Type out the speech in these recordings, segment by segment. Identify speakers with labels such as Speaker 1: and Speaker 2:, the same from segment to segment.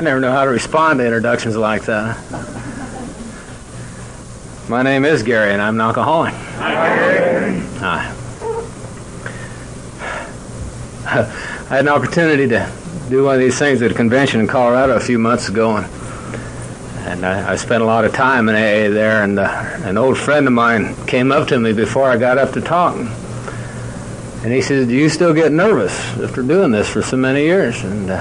Speaker 1: I never know how to respond to introductions like that. My name is Gary, and I'm an alcoholic.
Speaker 2: Hi, Gary.
Speaker 1: Hi. I had an opportunity to do one of these things at a convention in Colorado a few months ago, and I spent a lot of time in AA there, and an old friend of mine came up to me before I got up to talk, and he said, "Do you still get nervous after doing this for so many years?" And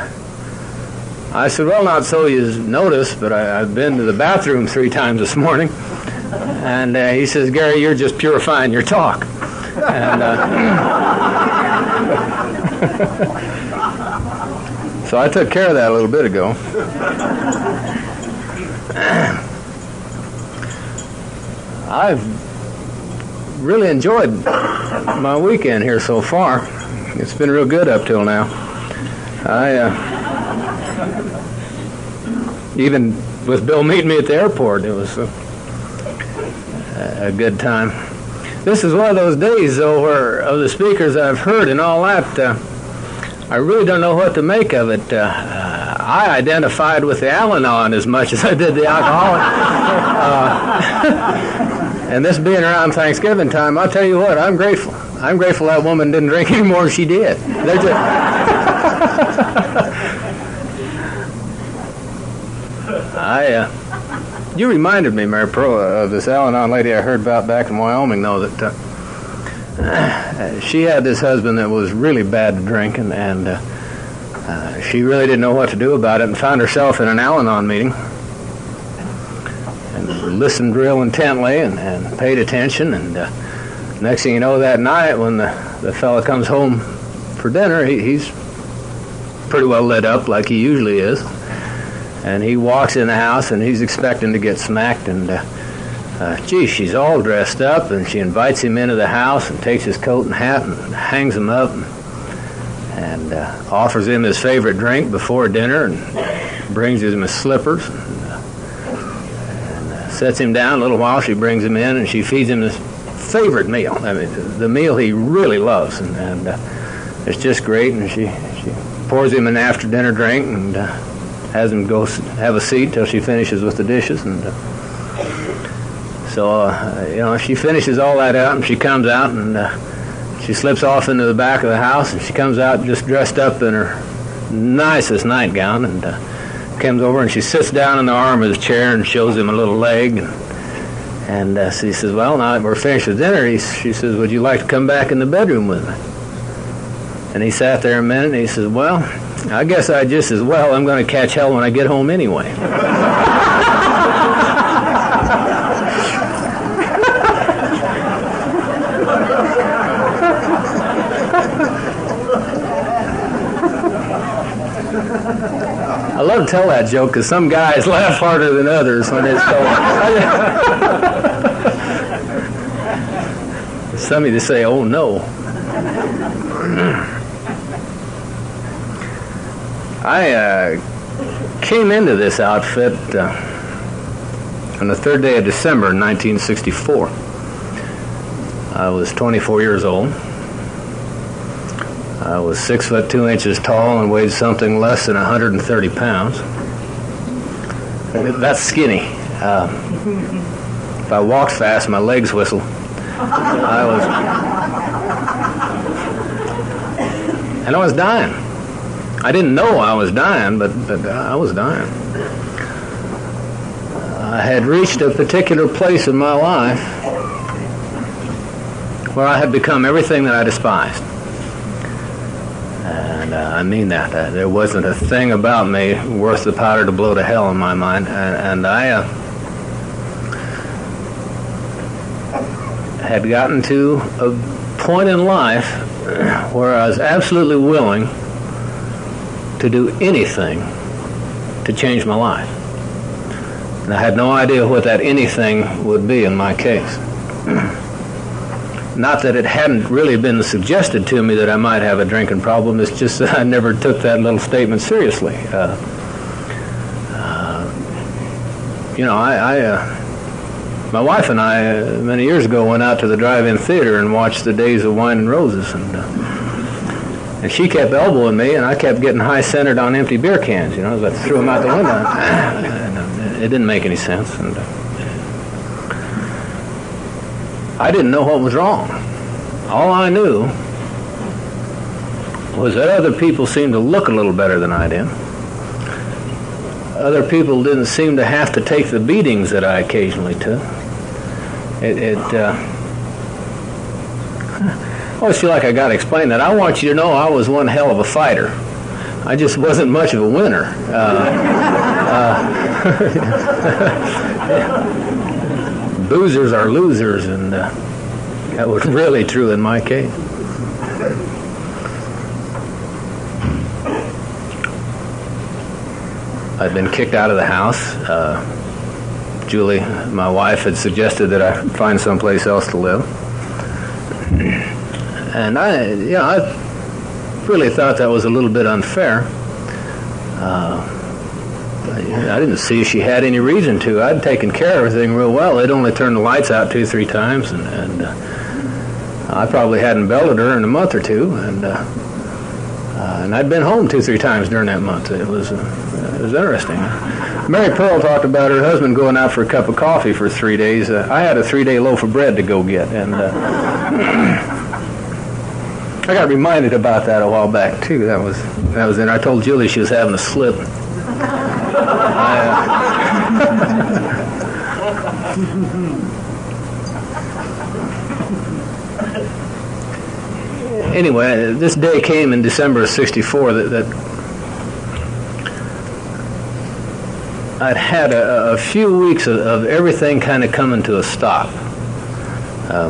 Speaker 1: I said, "Well, not so you notice, but I've been to the bathroom 3 times this morning." And he says, "Gary, you're just purifying your talk." And so I took care of that a little bit ago. I've really enjoyed my weekend here so far. It's been real good up till now. Even with Bill meeting me at the airport, it was a good time. This is one of those days, though, where of the speakers I've heard and all that, I really don't know what to make of it. I identified with the Al-Anon as much as I did the alcoholic. And this being around Thanksgiving time, I'll tell you what, I'm grateful. I'm grateful that woman didn't drink any more than she did. They're just you reminded me, Mary Pearl, of this Al-Anon lady I heard about back in Wyoming, though, that she had this husband that was really bad to drinking, and she really didn't know what to do about it, and found herself in an Al-Anon meeting and listened real intently and paid attention, and next thing you know, that night when the fella comes home for dinner, he's pretty well lit up like he usually is. And he walks in the house, and he's expecting to get smacked, and gee, she's all dressed up, and she invites him into the house and takes his coat and hat and hangs him up and offers him his favorite drink before dinner and brings him his slippers and sets him down. A little while, she brings him in, and she feeds him his favorite meal. I mean, the meal he really loves, and it's just great, and she pours him an after-dinner drink and has him go have a seat till she finishes with the dishes, and so she finishes all that out, and she comes out, and she slips off into the back of the house, and she comes out just dressed up in her nicest nightgown, and comes over and she sits down in the arm of his chair and shows him a little leg, and she says, "Well, now that we're finished with dinner," she says, "would you like to come back in the bedroom with me?" And he sat there a minute, and he says, "Well, I guess I just as well. I'm going to catch hell when I get home anyway." I love to tell that joke because some guys laugh harder than others when it's told. Some of you say, "Oh no." I came into this outfit on the 3rd day of December in 1964. I was 24 years old. I was 6 foot 2 inches tall and weighed something less than 130 pounds. That's skinny. If I walked fast, my legs whistle. And I was dying. I didn't know I was dying, but I was dying. I had reached a particular place in my life where I had become everything that I despised. And I mean that. There wasn't a thing about me worth the powder to blow to hell in my mind. And I had gotten to a point in life where I was absolutely willing to do anything to change my life. And I had no idea what that anything would be in my case. Not that it hadn't really been suggested to me that I might have a drinking problem. It's just that I never took that little statement seriously. My wife and I, many years ago, went out to the drive-in theater and watched The Days of Wine and Roses. And And she kept elbowing me, and I kept getting high-centered on empty beer cans, you know, as I threw them out the window. And it didn't make any sense. And I didn't know what was wrong. All I knew was that other people seemed to look a little better than I did. Other people didn't seem to have to take the beatings that I occasionally took. I always feel like I got to explain that. I want you to know I was one hell of a fighter. I just wasn't much of a winner. Boozers are losers, and that was really true in my case. I'd been kicked out of the house. Julie, my wife, had suggested that I find someplace else to live. And I really thought that was a little bit unfair. I didn't see she had any reason to. I'd taken care of everything real well. They'd only turned the lights out 2-3 times, and I probably hadn't belted her in a month or two, and I'd been home 2-3 times during that month. It was interesting. Mary Pearl talked about her husband going out for a cup of coffee for 3 days. I had a 3-day loaf of bread to go get, and I got reminded about that a while back too. That was it. I told Julie she was having a slip. Anyway, this day came in December of '64 that I'd had a few weeks of everything kind of coming to a stop.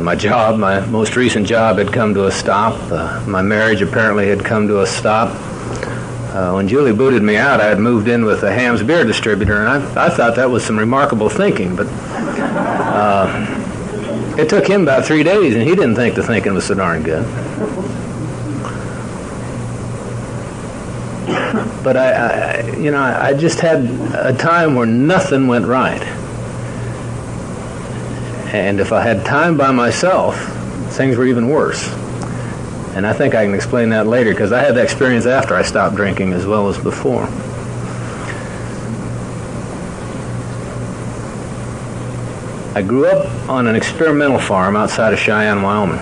Speaker 1: My job, my most recent job, had come to a stop. My marriage apparently had come to a stop. When Julie booted me out, I had moved in with a Ham's beer distributor, and I thought that was some remarkable thinking, but it took him about 3 days, and he didn't think the thinking was so darn good. But I just had a time where nothing went right. And if I had time by myself, things were even worse. And I think I can explain that later, because I had that experience after I stopped drinking as well as before. I grew up on an experimental farm outside of Cheyenne, Wyoming.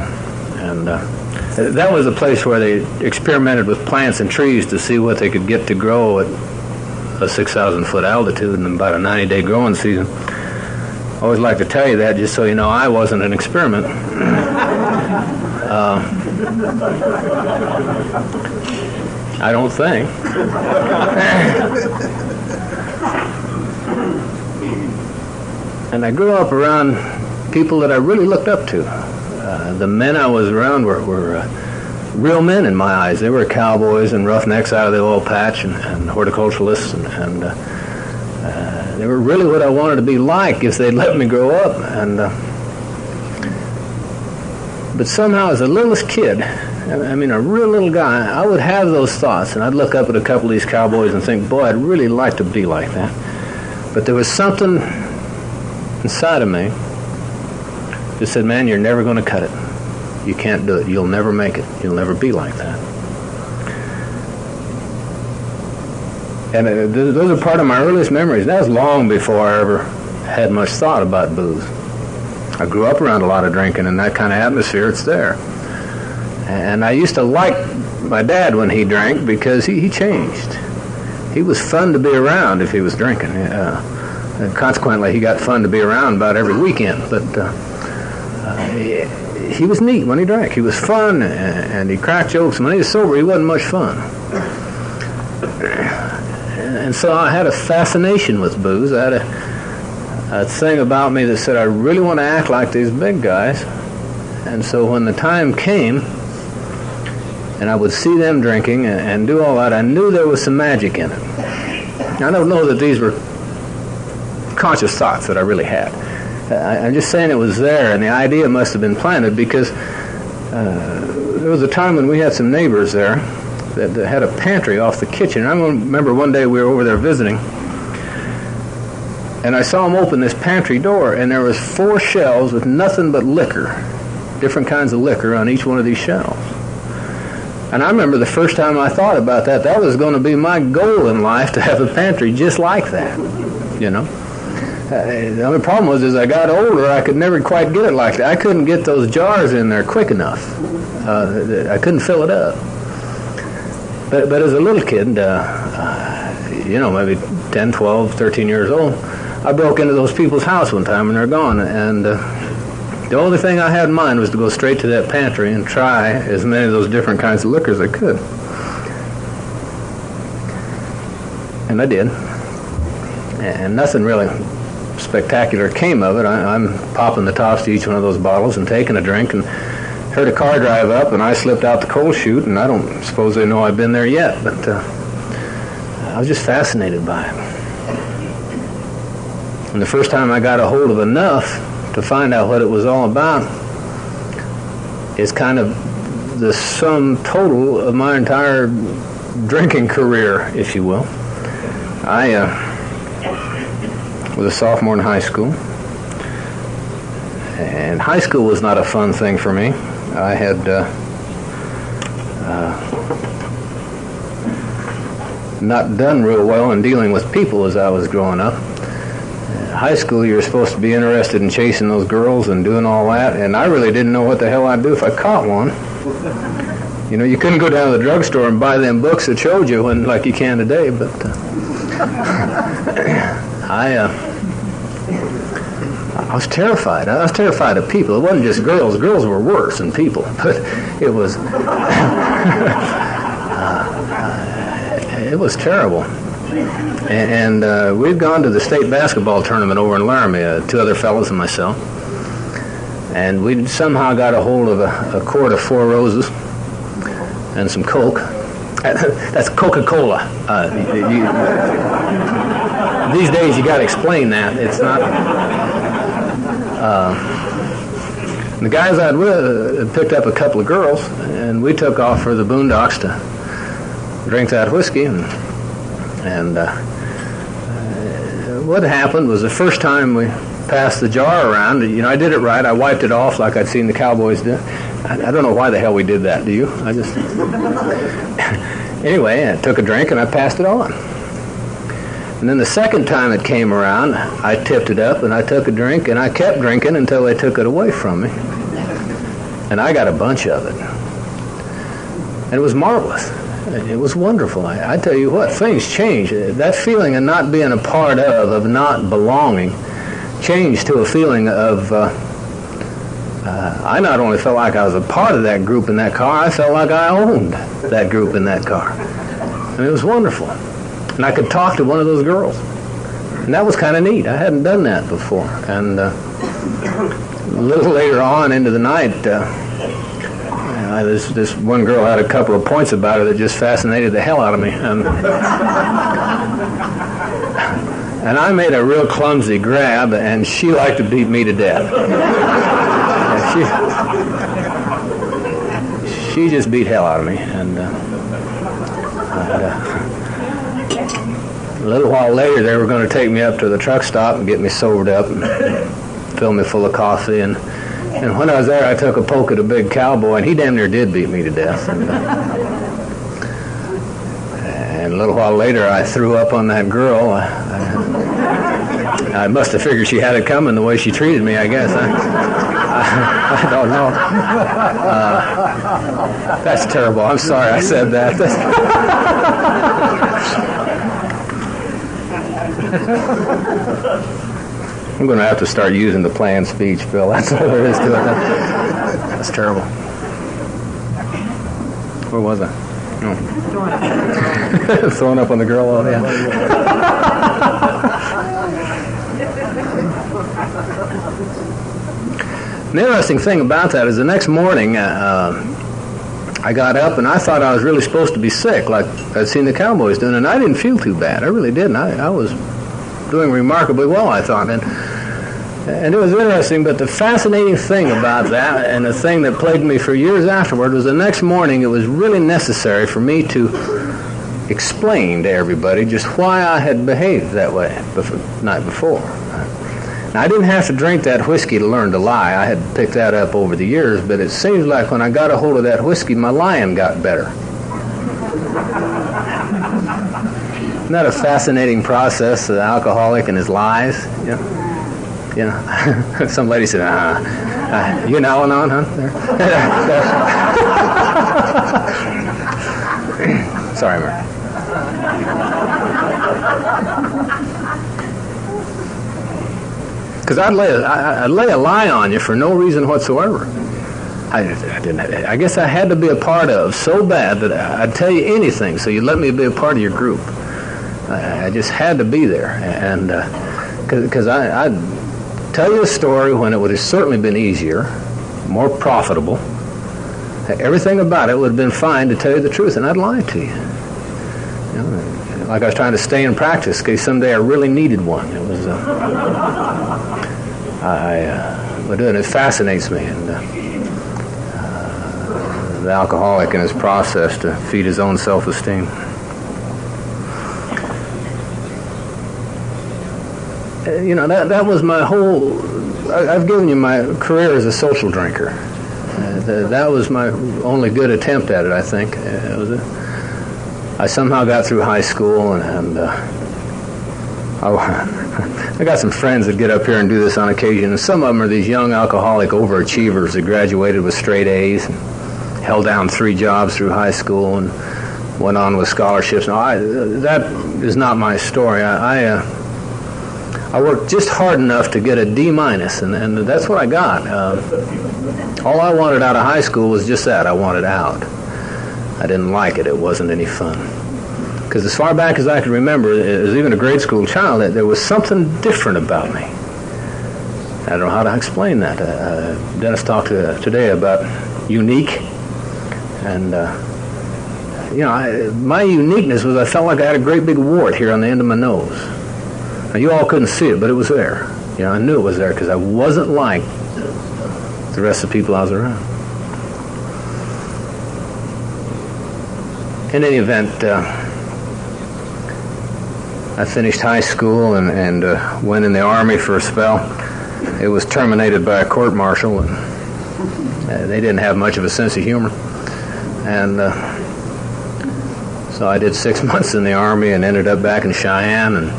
Speaker 1: And that was a place where they experimented with plants and trees to see what they could get to grow at a 6,000-foot altitude in about a 90-day growing season. I always like to tell you that just so you know I wasn't an experiment. I don't think. And I grew up around people that I really looked up to. The men I was around were real men in my eyes. They were cowboys and roughnecks out of the oil patch and horticulturalists, and they were really what I wanted to be like if they'd let me grow up. But somehow, as the littlest kid, I mean a real little guy, I would have those thoughts, and I'd look up at a couple of these cowboys and think, boy, I'd really like to be like that. But there was something inside of me that said, man, you're never going to cut it. You can't do it. You'll never make it. You'll never be like that. And those are part of my earliest memories. That was long before I ever had much thought about booze. I grew up around a lot of drinking, and that kind of atmosphere, it's there. And I used to like my dad when he drank because he changed. He was fun to be around if he was drinking. And consequently, he got fun to be around about every weekend. But he was neat when he drank. He was fun, and he cracked jokes. When he was sober, he wasn't much fun. And so I had a fascination with booze. I had a thing about me that said I really want to act like these big guys. And so when the time came, and I would see them drinking and do all that, I knew there was some magic in it. I don't know that these were conscious thoughts that I really had. I'm just saying it was there, and the idea must have been planted because there was a time when we had some neighbors there that had a pantry off the kitchen. I remember one day we were over there visiting, and I saw them open this pantry door, and there was 4 shelves with nothing but liquor, different kinds of liquor on each one of these shelves. And I remember the first time I thought about that, that was going to be my goal in life, to have a pantry just like that, you know. The only problem was, as I got older, I could never quite get it like that. I couldn't get those jars in there quick enough. I couldn't fill it up. But as a little kid, you know, maybe 10, 12, 13 years old, I broke into those people's house one time when they're gone, and the only thing I had in mind was to go straight to that pantry and try as many of those different kinds of liquor as I could. And I did. And nothing really spectacular came of it. I'm popping the tops to each one of those bottles and taking a drink, and heard a car drive up, and I slipped out the coal chute, and I don't suppose they know I've been there yet, but I was just fascinated by it. And the first time I got a hold of enough to find out what it was all about is kind of the sum total of my entire drinking career, if you will. I was a sophomore in high school, and high school was not a fun thing for me. I had not done real well in dealing with people as I was growing up. High school, you were supposed to be interested in chasing those girls and doing all that, and I really didn't know what the hell I'd do if I caught one. You know, you couldn't go down to the drugstore and buy them books that showed you when, like you can today, but I was terrified. I was terrified of people. It wasn't just girls. Girls were worse than people, but it was it was terrible. And we'd gone to the state basketball tournament over in Laramie, two other fellows and myself, and we'd somehow got a hold of a quart of Four Roses and some Coke. That's Coca-Cola. These days you got to explain that. It's not. The guys I'd with picked up a couple of girls, and we took off for the boondocks to drink that whiskey. And what happened was, the first time we passed the jar around, you know, I did it right. I wiped it off like I'd seen the cowboys do. I don't know why the hell we did that. Do you? I just anyway, I took a drink and I passed it on. And then the second time it came around, I tipped it up and I took a drink, and I kept drinking until they took it away from me. And I got a bunch of it. And it was marvelous. It was wonderful. I tell you what, things changed. That feeling of not being a part of not belonging, changed to a feeling of, I not only felt like I was a part of that group in that car, I felt like I owned that group in that car. And it was wonderful. And I could talk to one of those girls. And that was kind of neat. I hadn't done that before. And a little later on into the night, this one girl had a couple of points about her that just fascinated the hell out of me. And I made a real clumsy grab, and she liked to beat me to death. She just beat hell out of me. And a little while later, they were going to take me up to the truck stop and get me sobered up and fill me full of coffee. And when I was there, I took a poke at a big cowboy, and he damn near did beat me to death. And a little while later, I threw up on that girl. I must have figured she had it coming the way she treated me, I guess. I don't know. That's terrible. I'm sorry I said that. I'm going to have to start using the planned speech, Phil. That's all there is to it. That's terrible. Where was I? Oh. Throwing up on the girl. Oh, yeah. The interesting thing about that is, the next morning, I got up and I thought I was really supposed to be sick, like I'd seen the cowboys doing, and I didn't feel too bad. I really didn't. I was doing remarkably well, I thought. And it was interesting, but the fascinating thing about that, and the thing that plagued me for years afterward, was the next morning it was really necessary for me to explain to everybody just why I had behaved that way the night before. Now, I didn't have to drink that whiskey to learn to lie. I had picked that up over the years, but it seems like when I got a hold of that whiskey, my lying got better. Isn't that a fascinating process, the alcoholic and his lies? You know, some lady said, you now and on, huh? Sorry, Mary. Because I'd lay a lie on you for no reason whatsoever. I guess I had to be a part of so bad that I'd tell you anything so you'd let me be a part of your group. I just had to be there. And because I'd tell you a story when it would have certainly been easier, more profitable. Everything about it would have been fine to tell you the truth, and I'd lie to you. Like I was trying to stay in practice in case someday I really needed one. It was, but it fascinates me, and the alcoholic in his process to feed his own self-esteem. That was my whole. I've given you my career as a social drinker. That was my only good attempt at it, I think. I somehow got through high school, and I got some friends that get up here and do this on occasion, and some of them are these young alcoholic overachievers that graduated with straight A's and held down 3 jobs through high school and went on with scholarships. Now, that is not my story. I worked just hard enough to get a D-, and that's what I got. All I wanted out of high school was just that. I wanted out. I didn't like it. It wasn't any fun. Because as far back as I can remember, as even a grade school child, there was something different about me. I don't know how to explain that. Dennis talked today about unique, and my uniqueness was I felt like I had a great big wart here on the end of my nose. Now, you all couldn't see it, but it was there. I knew it was there because I wasn't like the rest of the people I was around. In any event, I finished high school and went in the Army for a spell. It was terminated by a court-martial, and they didn't have much of a sense of humor. And so I did 6 months in the Army and ended up back in Cheyenne.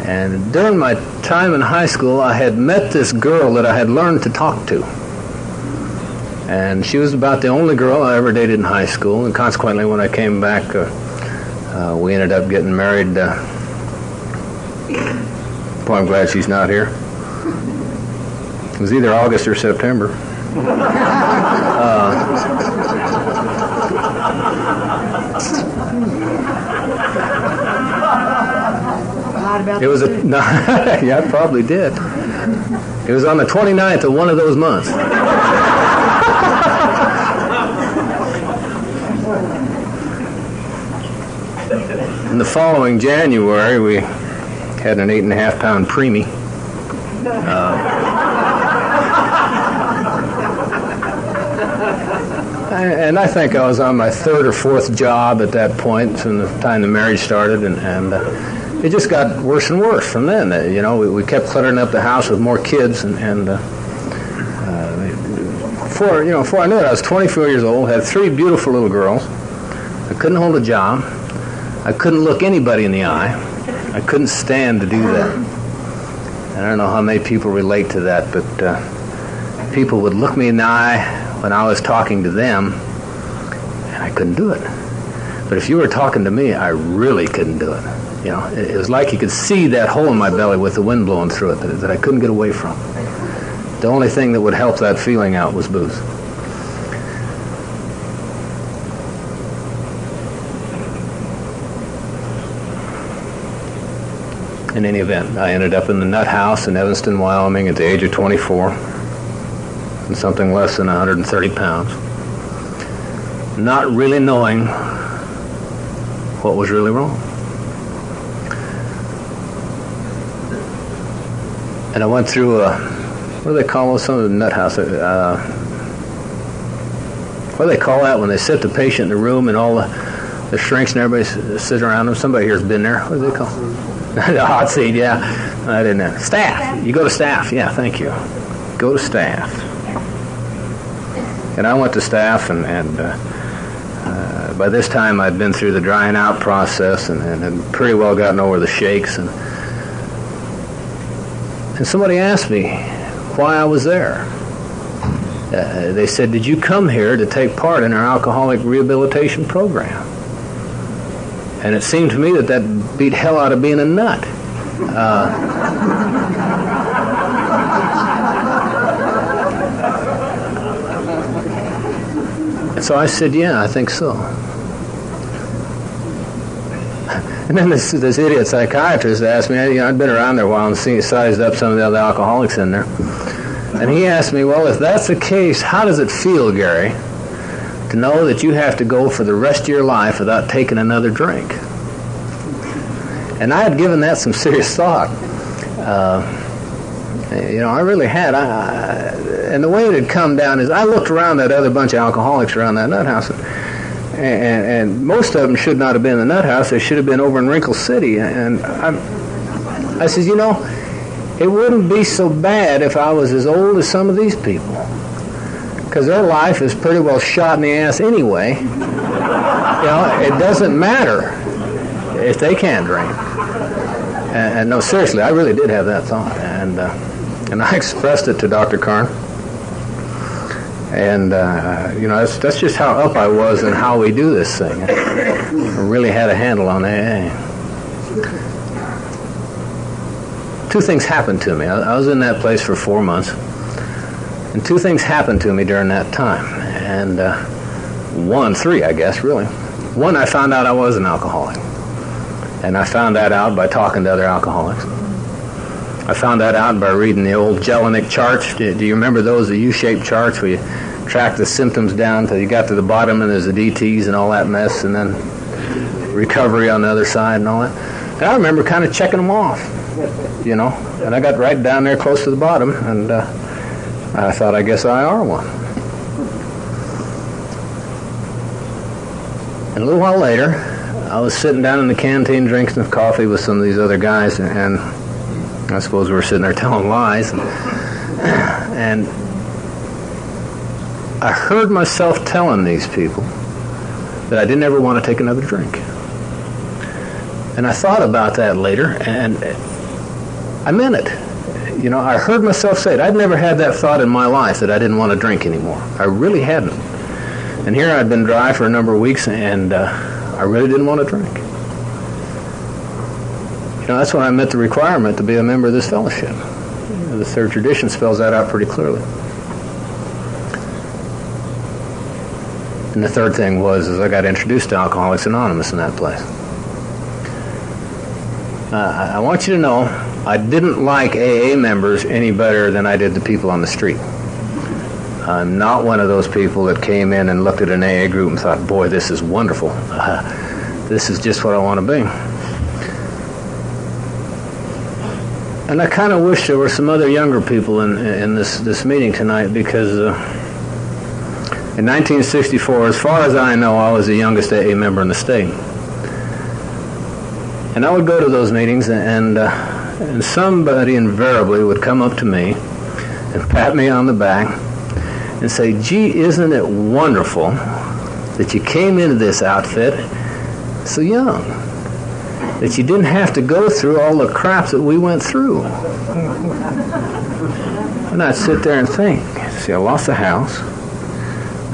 Speaker 1: And during my time in high school, I had met this girl that I had learned to talk to. And she was about the only girl I ever dated in high school. And consequently, when I came back, we ended up getting married. Boy, I'm glad she's not here. It was either August or September. It was yeah, I probably did. It was on the 29th of one of those months. In the following January, we had an 8.5-pound preemie. And I think I was on my 3rd or 4th job at that point from the time the marriage started, and it just got worse and worse from then. We kept cluttering up the house with more kids, and before I knew it, I was 24 years old, had 3 beautiful little girls. I couldn't hold a job. I couldn't look anybody in the eye. I couldn't stand to do that. And I don't know how many people relate to that, but people would look me in the eye when I was talking to them, and I couldn't do it. But if you were talking to me, I really couldn't do it. It was like you could see that hole in my belly with the wind blowing through it that I couldn't get away from. The only thing that would help that feeling out was booze. In any event, I ended up in the nut house in Evanston, Wyoming at the age of 24, and something less than 130 pounds, not really knowing what was really wrong. And I went through what do they call some of the nut house? What do they call that when they sit the patient in the room and all the shrinks and everybody sits around them? Somebody here's been there. What do they call? The hot seat, yeah. I didn't know. Staff. You go to staff. Yeah, thank you. Go to staff. And I went to staff, and by this time I'd been through the drying out process and had pretty well gotten over the shakes. And somebody asked me why I was there. They said, "Did you come here to take part in our alcoholic rehabilitation program?" And it seemed to me that beat hell out of being a nut. And so I said, "Yeah, I think so." And then this idiot psychiatrist asked me, I'd been around there a while and sized up some of the other alcoholics in there. And he asked me, "Well, if that's the case, how does it feel, Gary, to know that you have to go for the rest of your life without taking another drink?" And I had given that some serious thought. I really had. And the way it had come down is I looked around that other bunch of alcoholics around that nut house, and most of them should not have been in the nut house. They should have been over in Wrinkle City. And I said, it wouldn't be so bad if I was as old as some of these people, because their life is pretty well shot in the ass anyway. It doesn't matter if they can't drink. And no, seriously, I really did have that thought, and I expressed it to Dr. Karn. And that's just how up I was in how we do this thing. I really had a handle on AA. Two things happened to me. I was in that place for 4 months, and two things happened to me during that time. And three, I guess, really. One, I found out I was an alcoholic. And I found that out by talking to other alcoholics. I found that out by reading the old Jellinek charts. Do you remember those, the U-shaped charts where you track the symptoms down till you got to the bottom and there's the DTs and all that mess, and then recovery on the other side and all that? And I remember kind of checking them off, and I got right down there close to the bottom, and I thought, I guess I are one. And a little while later, I was sitting down in the canteen drinking coffee with some of these other guys, and I suppose we were sitting there telling lies. And I heard myself telling these people that I didn't ever want to take another drink. And I thought about that later, and I meant it. I heard myself say it. I'd never had that thought in my life that I didn't want to drink anymore. I really hadn't. And here I'd been dry for a number of weeks, and I really didn't want to drink. That's when I met the requirement to be a member of this fellowship. The third tradition spells that out pretty clearly. And the third thing was I got introduced to Alcoholics Anonymous in that place. I want you to know I didn't like AA members any better than I did the people on the street. I'm not one of those people that came in and looked at an AA group and thought, boy, this is wonderful. This is just what I want to be. And I kind of wish there were some other younger people in this meeting tonight, because in 1964, as far as I know, I was the youngest AA member in the state. And I would go to those meetings, and somebody invariably would come up to me and pat me on the back and say, "Gee, isn't it wonderful that you came into this outfit so young, that you didn't have to go through all the crap that we went through?" And I'd sit there and think, see, I lost the house.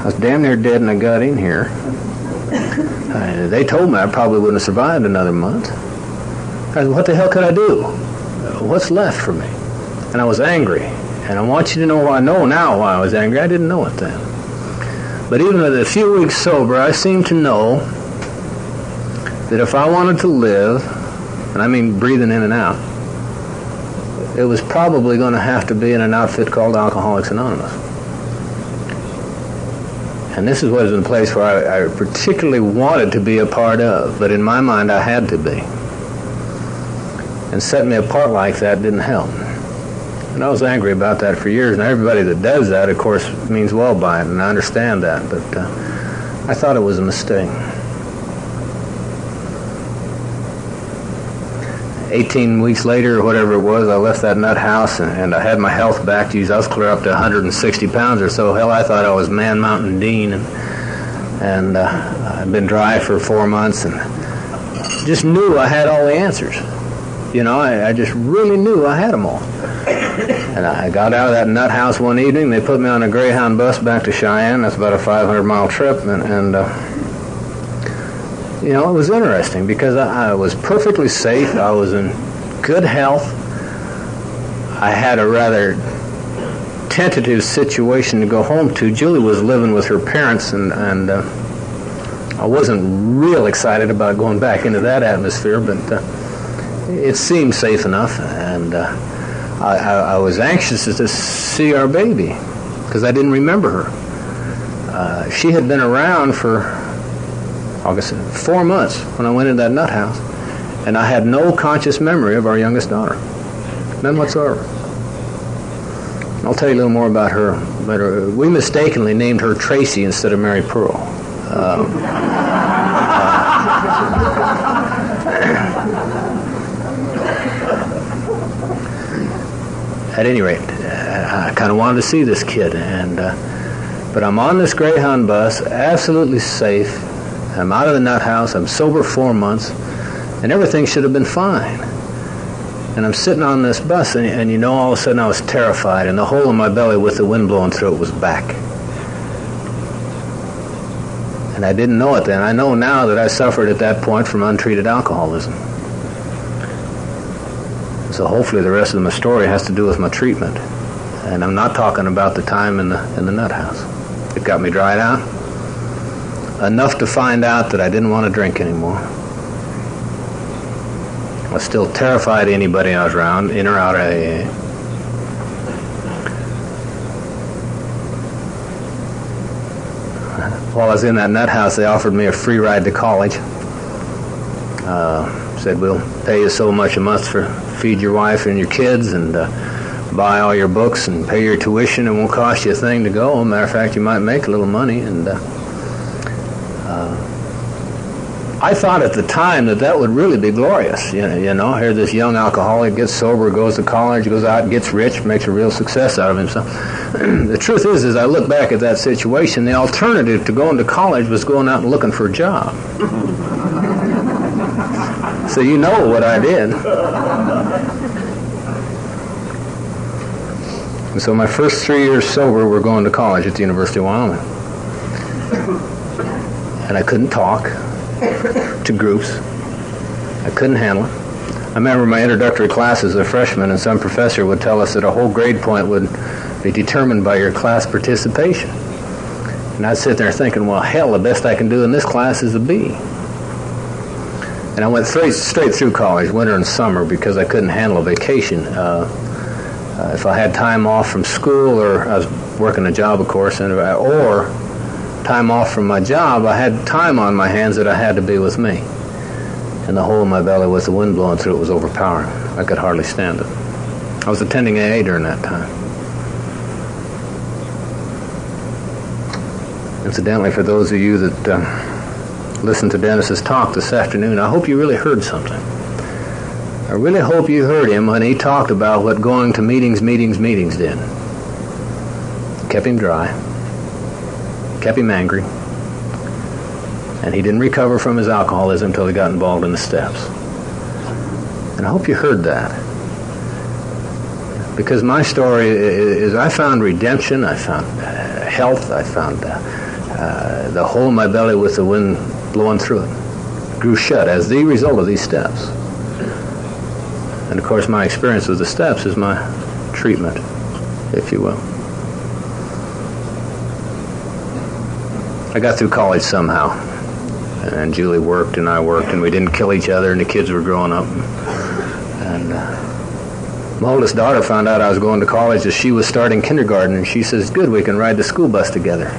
Speaker 1: I was damn near dead in the gut in here. They told me I probably wouldn't have survived another month. I said, what the hell could I do? What's left for me? And I was angry. And I want you to know, I know now why I was angry. I didn't know it then. But even with a few weeks sober, I seemed to know that if I wanted to live, and I mean breathing in and out, it was probably going to have to be in an outfit called Alcoholics Anonymous. And this is what is in place where I particularly wanted to be a part of, but in my mind I had to be. And setting me apart like that didn't help. And I was angry about that for years, and everybody that does that, of course, means well by it, and I understand that, but I thought it was a mistake. 18 weeks later, or whatever it was, I left that nut house, and I had my health back. Geez, I was clear up to 160 pounds or so. Hell, I thought I was Man Mountain Dean, and I'd been dry for 4 months, and just knew I had all the answers. You know, I just really knew I had them all. And I got out of that nut house one evening. They put me on a Greyhound bus back to Cheyenne. That's about a 500-mile trip, and you know, it was interesting because I was perfectly safe. I was in good health. I had a rather tentative situation to go home to. Julie was living with her parents, and I wasn't real excited about going back into that atmosphere, but it seemed safe enough, and I was anxious to see our baby because I didn't remember her. She had been around for 4 months when I went into that nut house, and I had no conscious memory of our youngest daughter, none whatsoever. I'll tell you a little more about her later. We mistakenly named her Tracy instead of Mary Pearl. At any rate, I kind of wanted to see this kid, but I'm on this Greyhound bus, absolutely safe. I'm out of the nut house. I'm sober 4 months, and everything should have been fine. And I'm sitting on this bus, and you know, all of a sudden I was terrified, and the hole in my belly with the wind blowing through it was back. And I didn't know it then. I know now that I suffered at that point from untreated alcoholism. So hopefully the rest of my story has to do with my treatment. And I'm not talking about the time in the nut house. It got me dried out. Enough to find out that I didn't want to drink anymore. I was still terrified of anybody I was around, in or out of AA. While I was in that nut house, they offered me a free ride to college. Said, we'll pay you so much a month for feed your wife and your kids, and buy all your books and pay your tuition. It won't cost you a thing to go. Matter of fact, you might make a little money. And I thought at the time that would really be glorious. You know, here this young alcoholic gets sober, goes to college, goes out, gets rich, makes a real success out of himself. The truth is, as I look back at that situation, the alternative to going to college was going out and looking for a job. So you know what I did. And so my first 3 years sober were going to college at the University of Wyoming. And I couldn't talk to groups. I couldn't handle it. I remember my introductory class as a freshman, and some professor would tell us that a whole grade point would be determined by your class participation. And I'd sit there thinking, well, hell, the best I can do in this class is a B. And I went straight through college, winter and summer, because I couldn't handle a vacation. If I had time off from school, or I was working a job, of course, or time off from my job, I had time on my hands that I had to be with me. And the hole in my belly with the wind blowing through it was overpowering. I could hardly stand it. I was attending AA during that time. Incidentally, for those of you that listen to Dennis's talk this afternoon, I hope you really heard something. I really hope you heard him when he talked about what going to meetings did. Kept him dry, kept him angry, and he didn't recover from his alcoholism until he got involved in the steps. And I hope you heard that. Because my story is I found redemption, I found health, I found the hole in my belly with the wind blowing through it grew shut as the result of these steps. And of course my experience with the steps is my treatment, if you will. I got through college somehow, and Julie worked and I worked, and we didn't kill each other, and the kids were growing up. And my oldest daughter found out I was going to college as she was starting kindergarten, and she says, good, we can ride the school bus together.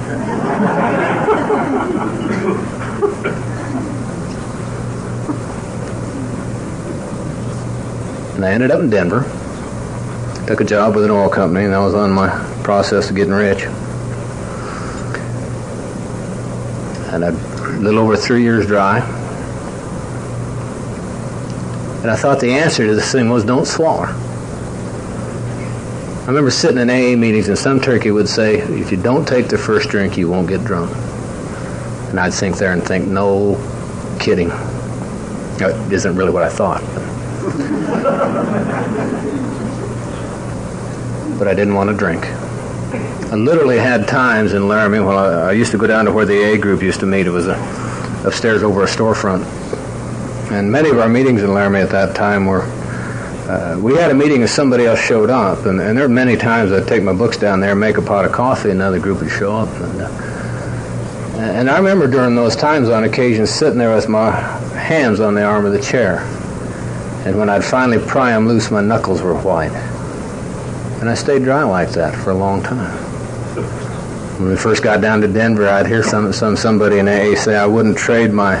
Speaker 1: And I ended up in Denver, took a job with an oil company, and I was on my process of getting rich. And a little over 3 years dry. And I thought the answer to this thing was don't swallow. I remember sitting in AA meetings and some turkey would say, if you don't take the first drink, you won't get drunk. And I'd sink there and think, no kidding. It isn't really what I thought. But I didn't want to drink. I literally had times in Laramie when I used to go down to where the AA group used to meet. It was upstairs over a storefront. And many of our meetings in Laramie at that time were, we had a meeting and somebody else showed up. And there were many times I'd take my books down there, make a pot of coffee, and another group would show up. And I remember during those times on occasion sitting there with my hands on the arm of the chair. And when I'd finally pry them loose, my knuckles were white. And I stayed dry like that for a long time. When we first got down to Denver, I'd hear somebody in AA say, I wouldn't trade my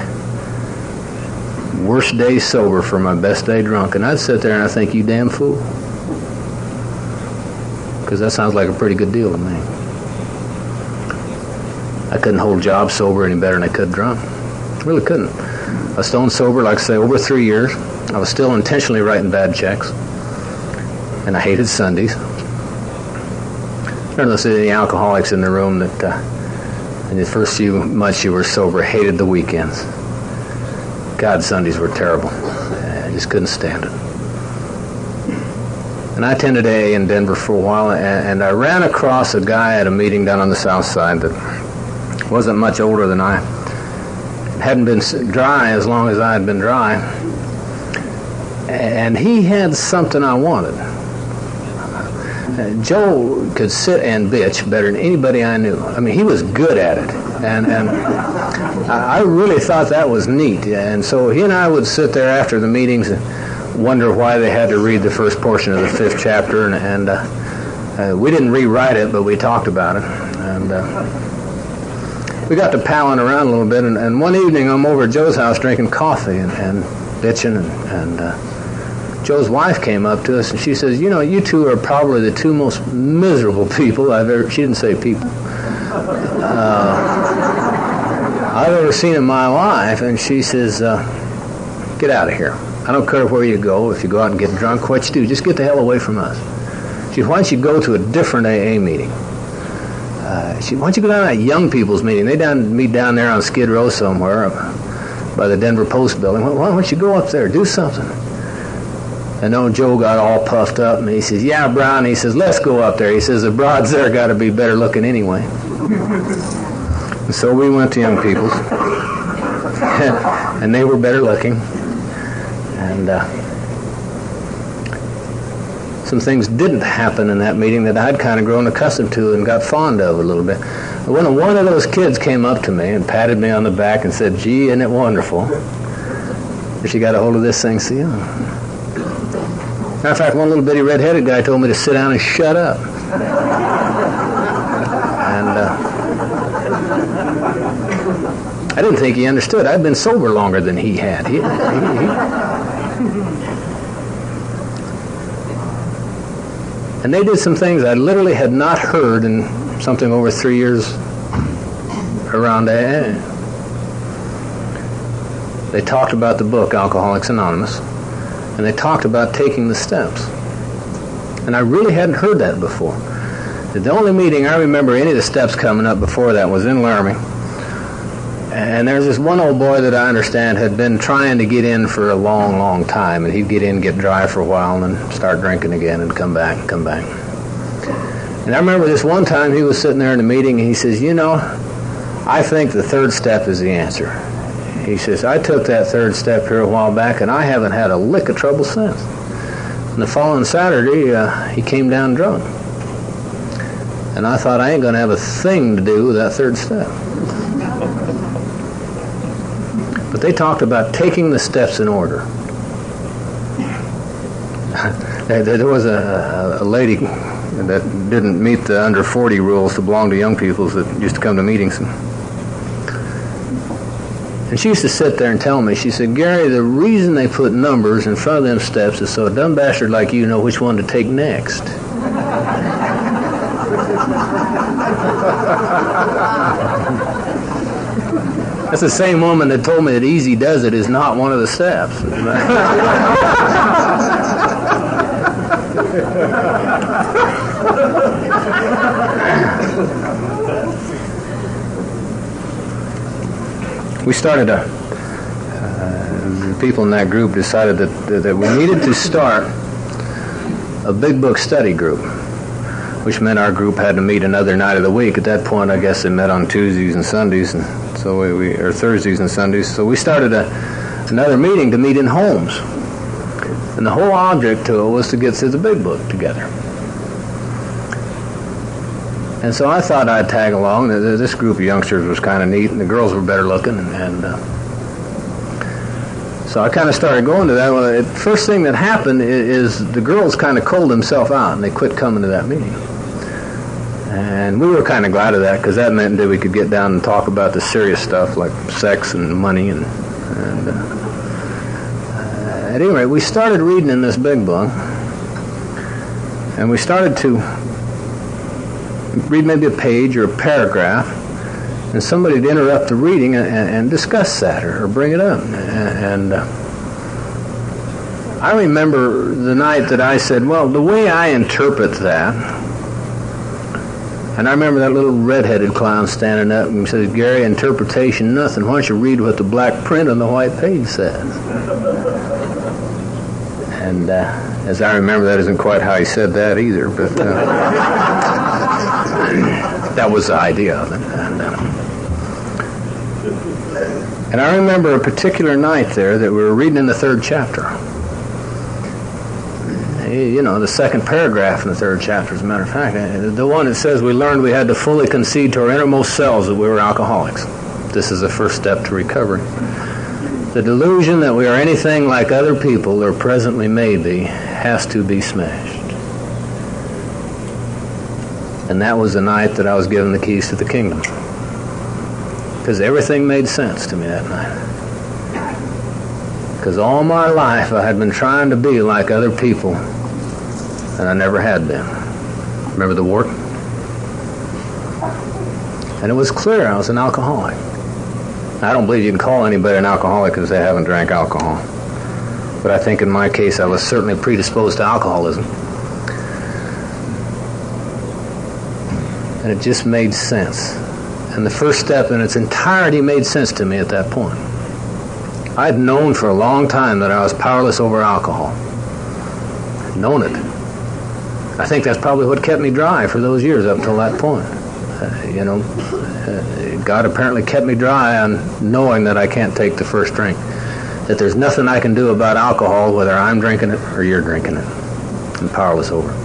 Speaker 1: worst day sober for my best day drunk. And I'd sit there and I'd think, you damn fool. Because that sounds like a pretty good deal to me. I couldn't hold jobs sober any better than I could drunk. Really couldn't. I was stone sober, like I say, over 3 years. I was still intentionally writing bad checks. And I hated Sundays. I don't know if there's any alcoholics in the room that in the first few months you were sober hated the weekends. God, Sundays were terrible. I just couldn't stand it. And I attended AA in Denver for a while, and I ran across a guy at a meeting down on the south side that wasn't much older than I. Hadn't been dry as long as I had been dry. And he had something I wanted. Joe could sit and bitch better than anybody I knew. I mean, he was good at it. And I really thought that was neat. And so he and I would sit there after the meetings and wonder why they had to read the first portion of the 5th chapter. And we didn't rewrite it, but we talked about it. And we got to palling around a little bit. And one evening I'm over at Joe's house drinking coffee and bitching. And Joe's wife came up to us and she says, you know, you two are probably the two most miserable people I've ever, she didn't say people, I've ever seen in my life. And she says, get out of here. I don't care where you go. If you go out and get drunk, what you do, just get the hell away from us. She said, why don't you go to a different AA meeting? She said, why don't you go down to that young people's meeting? They meet down there on Skid Row somewhere by the Denver Post building. Why don't you go up there, do something? And old Joe got all puffed up, and he says, yeah, Brown, he says, let's go up there. He says, the broads there got to be better looking anyway. And so we went to young people's, and they were better looking. And some things didn't happen in that meeting that I'd kind of grown accustomed to and got fond of a little bit. When one of those kids came up to me and patted me on the back and said, gee, isn't it wonderful? She got a hold of this thing, see? Matter of fact, one little bitty red-headed guy told me to sit down and shut up. And I didn't think he understood. I'd been sober longer than he had. And they did some things I literally had not heard in something over 3 years around AA. They talked about the book, Alcoholics Anonymous. And they talked about taking the steps. And I really hadn't heard that before. The only meeting I remember any of the steps coming up before that was in Laramie. And there's this one old boy that I understand had been trying to get in for a long, long time. And he'd get in, get dry for a while, and then start drinking again and come back. And I remember this one time he was sitting there in the meeting and he says, you know, I think the 3rd step is the answer. He says, I took that 3rd step here a while back, and I haven't had a lick of trouble since. And the following Saturday, he came down drunk. And I thought, I ain't going to have a thing to do with that 3rd step. But they talked about taking the steps in order. There was a lady that didn't meet the under 40 rules to belong to young people that used to come to meetings. And she used to sit there and tell me, she said, Gary, the reason they put numbers in front of them steps is so a dumb bastard like you know which one to take next. That's the same woman that told me that easy does it is not one of the steps. We started the people in that group decided that we needed to start a big book study group, which meant our group had to meet another night of the week. At that point, I guess they met on Tuesdays and Sundays, and so or Thursdays and Sundays. So we started another meeting to meet in homes, and the whole object to it was to get through the big book together. And so I thought I'd tag along. This group of youngsters was kind of neat, and the girls were better looking, and so I kind of started going to that. Well, the first thing that happened is the girls kind of culled themselves out, and they quit coming to that meeting. And we were kind of glad of that, because that meant that we could get down and talk about the serious stuff like sex and money. And at any rate, we started reading in this big book, and we started to read maybe a page or a paragraph, and somebody would interrupt the reading and discuss that or bring it up. And I remember the night that I said, well, the way I interpret that, and I remember that little red-headed clown standing up and says, Gary, interpretation, nothing. Why don't you read what the black print on the white page says? And as I remember, that isn't quite how he said that either, but that was the idea of it. And I remember a particular night there that we were reading in the 3rd chapter. You know, the 2nd paragraph in the 3rd chapter, as a matter of fact. The one that says we learned we had to fully concede to our innermost selves that we were alcoholics. This is the first step to recovery. The delusion that we are anything like other people or presently may be has to be smashed. And that was the night that I was given the keys to the kingdom. Because everything made sense to me that night. Because all my life I had been trying to be like other people, and I never had been. Remember the wart? And it was clear I was an alcoholic. I don't believe you can call anybody an alcoholic because they haven't drank alcohol. But I think in my case I was certainly predisposed to alcoholism. And it just made sense. And the first step in its entirety made sense to me at that point. I'd known for a long time that I was powerless over alcohol. I'd known it. I think that's probably what kept me dry for those years up until that point. God apparently kept me dry on knowing that I can't take the first drink. That there's nothing I can do about alcohol, whether I'm drinking it or you're drinking it. I'm powerless over it.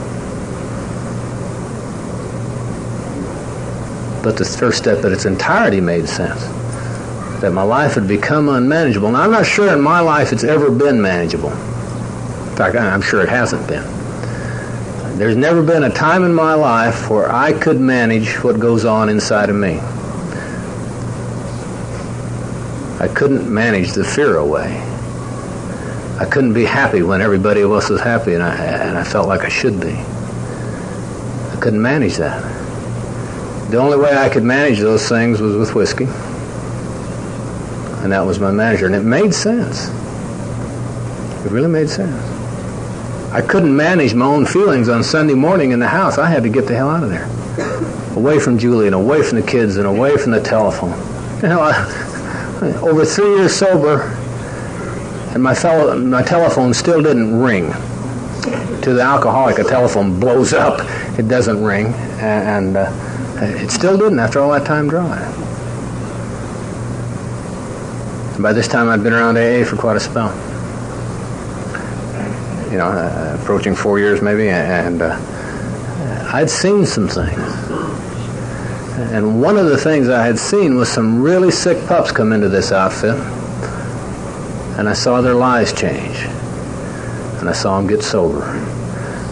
Speaker 1: But the first step in its entirety made sense. That my life had become unmanageable. Now, I'm not sure in my life it's ever been manageable. In fact, I'm sure it hasn't been. There's never been a time in my life where I could manage what goes on inside of me. I couldn't manage the fear away. I couldn't be happy when everybody else was happy, and I felt like I should be. I couldn't manage that. The only way I could manage those things was with whiskey. And that was my manager. And it made sense. It really made sense. I couldn't manage my own feelings on Sunday morning in the house. I had to get the hell out of there. Away from Julie and away from the kids and away from the telephone. You know, over 3 years sober, and my telephone still didn't ring. To the alcoholic, a telephone blows up. It doesn't ring. And it still didn't after all that time dry. And by this time, I'd been around AA for quite a spell. You know, approaching 4 years maybe, and I'd seen some things. And one of the things I had seen was some really sick pups come into this outfit, and I saw their lives change. And I saw them get sober.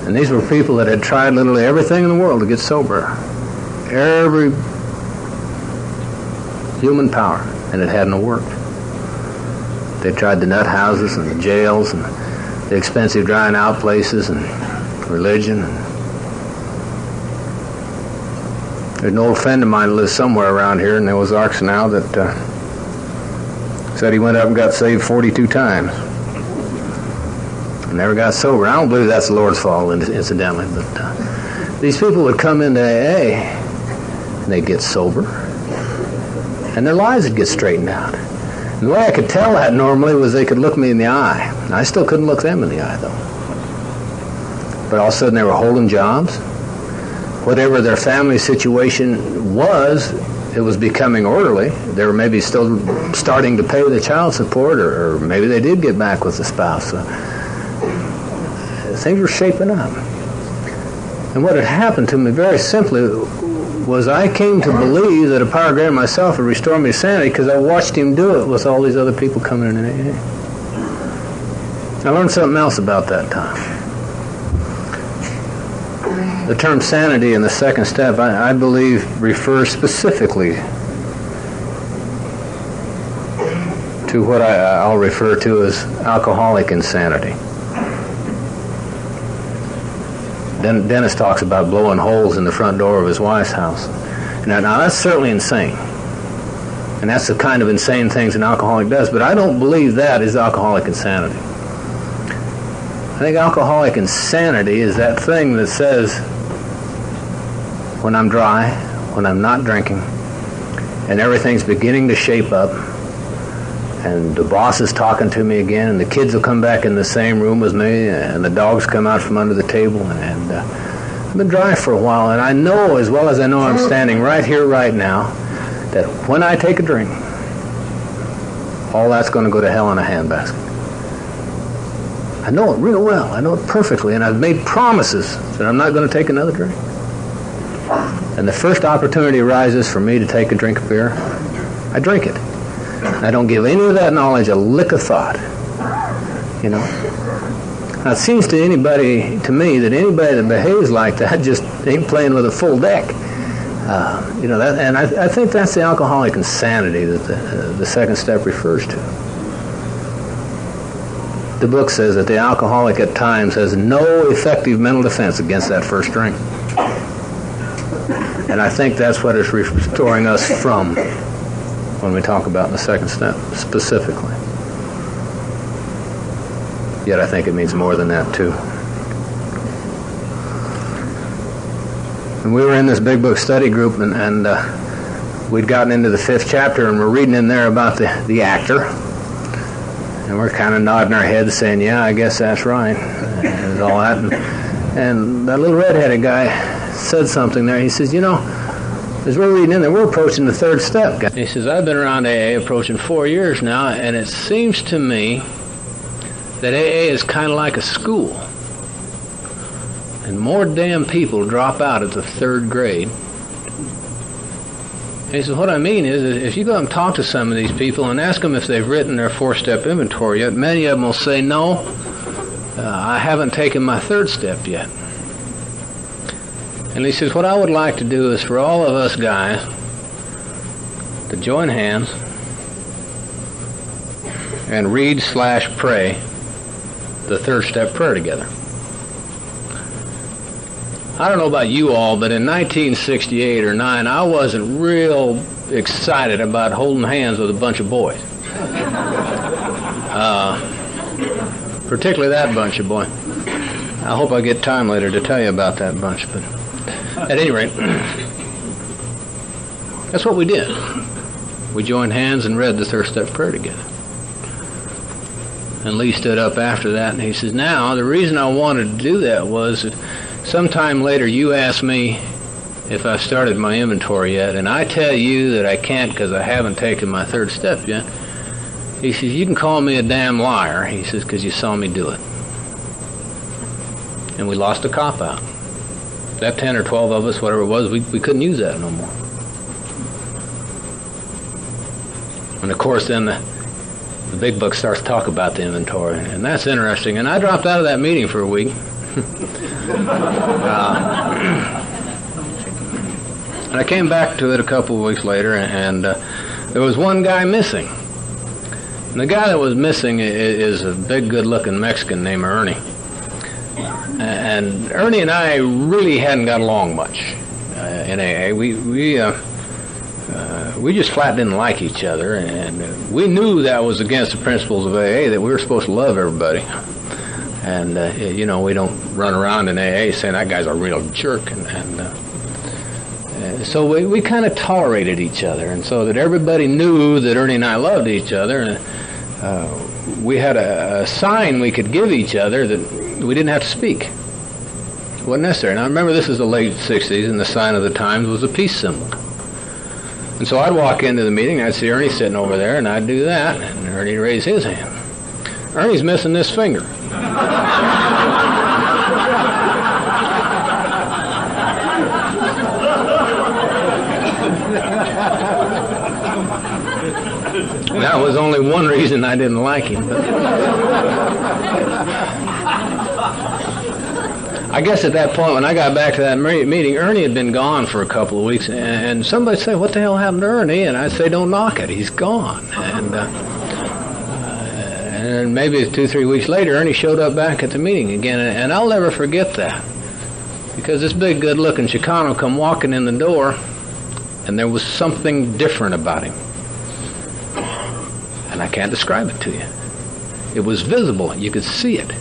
Speaker 1: And these were people that had tried literally everything in the world to get sober. Every human power, and it hadn't worked. They tried the nut houses and the jails and the expensive drying out places and religion. There's an old friend of mine who lives somewhere around here in the Ozarks now that Said he went up and got saved 42 times. Never got sober. I don't believe that's the Lord's fault, incidentally, but these people would come into AA and they'd get sober and their lives would get straightened out. And the way I could tell that normally was they could look me in the eye. I still couldn't look them in the eye, though. But all of a sudden they were holding jobs. Whatever their family situation was, it was becoming orderly. They were maybe still starting to pay the child support, or maybe they did get back with the spouse. So things were shaping up. And what had happened to me very simply was I came to believe that a power greater than myself would restore me to sanity because I watched him do it with all these other people coming in AA. I learned something else about that time. The term sanity in the second step, I believe, refers specifically to what I'll refer to as alcoholic insanity. Dennis talks about blowing holes in the front door of his wife's house. Now that's certainly insane. And that's the kind of insane things an alcoholic does, but I don't believe that is alcoholic insanity. I think alcoholic insanity is that thing that says, when I'm dry, when I'm not drinking, and everything's beginning to shape up, and the boss is talking to me again, and the kids will come back in the same room with me, and the dogs come out from under the table, and I've been dry for a while, and I know as well as I know I'm standing right here, right now, that when I take a drink, all that's going to go to hell in a handbasket. I know it real well. I know it perfectly, and I've made promises that I'm not going to take another drink. And the first opportunity arises for me to take a drink of beer, I drink it. I don't give any of that knowledge a lick of thought. You know? Now, it seems to me that anybody that behaves like that just ain't playing with a full deck. And I think that's the alcoholic insanity that the second step refers to. The book says that the alcoholic at times has no effective mental defense against that first drink. And I think that's what it's restoring us from when we talk about the second step specifically. Yet I think it means more than that too. And we were in this big book study group, and we'd gotten into the 5th chapter, and we're reading in there about the actor. And we're kind of nodding our heads saying, yeah, I guess that's right. And all that. And that little redheaded guy said something there. He says, as we're reading in there, we're approaching the 3rd step. He says, I've been around AA approaching 4 years now, and it seems to me that AA is kind of like a school. And more damn people drop out at the 3rd grade. And he says, what I mean is if you go and talk to some of these people and ask them if they've written their 4-step inventory yet, many of them will say, no, I haven't taken my 3rd step yet. And he says, what I would like to do is for all of us guys to join hands and read/pray the 3rd step prayer together. I don't know about you all, but in 1968 or 9, I wasn't real excited about holding hands with a bunch of boys. Particularly that bunch of boys. I hope I get time later to tell you about that bunch, but at any rate, that's what we did. We joined hands and read the 3rd step prayer together. And Lee stood up after that, and he says, now, the reason I wanted to do that was sometime later you asked me if I've started my inventory yet, and I tell you that I can't because I haven't taken my 3rd step yet. He says, you can call me a damn liar, he says, because you saw me do it. And we lost a cop out. That 10 or 12 of us, whatever it was, we couldn't use that no more. And of course then the big book starts to talk about the inventory, and that's interesting. And I dropped out of that meeting for a week. And I came back to it a couple of weeks later, and there was one guy missing. And the guy that was missing is a big, good-looking Mexican named Ernie. And Ernie and I really hadn't got along much in AA. We we just flat didn't like each other, and we knew that was against the principles of AA, that we were supposed to love everybody. And, you know, we don't run around in AA saying that guy's a real jerk. So we kind of tolerated each other, and so that everybody knew that Ernie and I loved each other. We had a sign we could give each other that we didn't have to speak. It wasn't necessary. Now, remember, this is the late 60s, and the sign of the times was a peace symbol. And so I'd walk into the meeting, I'd see Ernie sitting over there, and I'd do that, and Ernie'd raise his hand. Ernie's missing this finger. That was only one reason I didn't like him. I guess at that point, when I got back to that meeting, Ernie had been gone for a couple of weeks, and somebody'd say, "What the hell happened to Ernie?" And I'd say, "Don't knock it, he's gone." And maybe 2-3 weeks later, Ernie showed up back at the meeting again, and I'll never forget that, because this big, good-looking Chicano come walking in the door, and there was something different about him. And I can't describe it to you. It was visible. You could see it.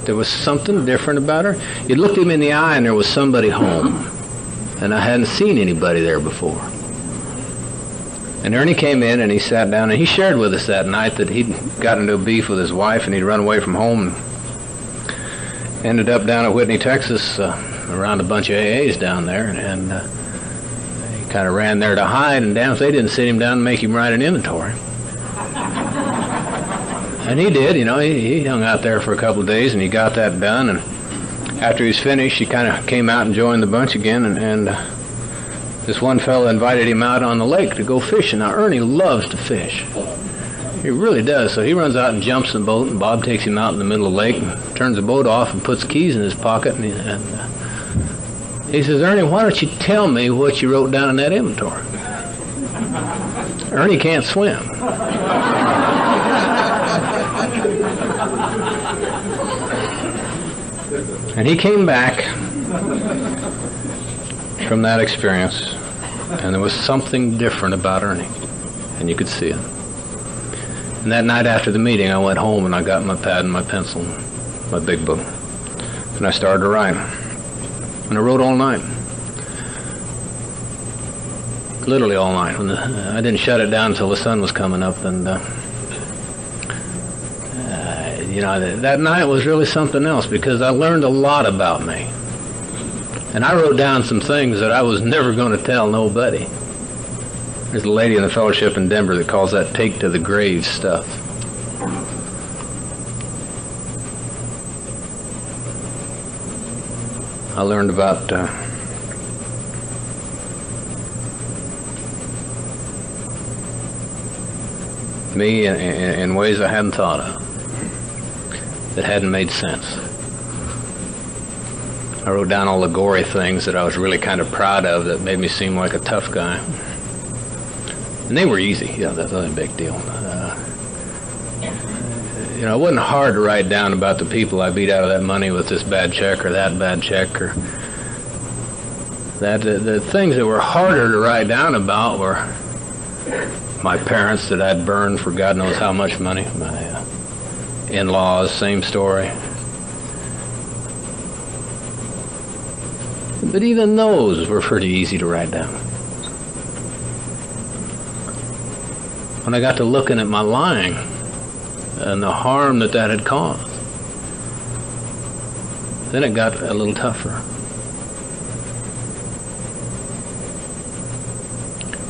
Speaker 1: There was something different about her. You looked him in the eye, and there was somebody home. And I hadn't seen anybody there before. And Ernie came in, and he sat down, and he shared with us that night that he'd gotten into a beef with his wife, and he'd run away from home and ended up down at Whitney, Texas, around a bunch of AAs down there. And he kind of ran there to hide, and damn if they didn't sit him down and make him write an inventory. And he did, you know, he hung out there for a couple of days, and he got that done. And after he was finished, he kind of came out and joined the bunch again, and this one fella invited him out on the lake to go fishing. Now, Ernie loves to fish. He really does. So he runs out and jumps in the boat, and Bob takes him out in the middle of the lake and turns the boat off and puts keys in his pocket. And he says, "Ernie, why don't you tell me what you wrote down in that inventory?" Ernie can't swim. And he came back from that experience, and there was something different about Ernie, and you could see it. And that night after the meeting, I went home and I got my pad and my pencil, my big book, and I started to write. And I wrote all night, literally all night. I didn't shut it down until the sun was coming up, and you know, that night was really something else, because I learned a lot about me. And I wrote down some things that I was never going to tell nobody. There's a lady in the fellowship in Denver that calls that take to the grave stuff. I learned about me in ways I hadn't thought of, that hadn't made sense. I wrote down all the gory things that I was really kind of proud of that made me seem like a tough guy. And they were easy. Yeah, that's not a big deal. You know, it wasn't hard to write down about the people I beat out of that money with this bad check or that bad check, or that. The things that were harder to write down about were my parents that I'd burned for God knows how much money. My in-laws, same story. But even those were pretty easy to write down. When I got to looking at my lying and the harm that had caused, then it got a little tougher.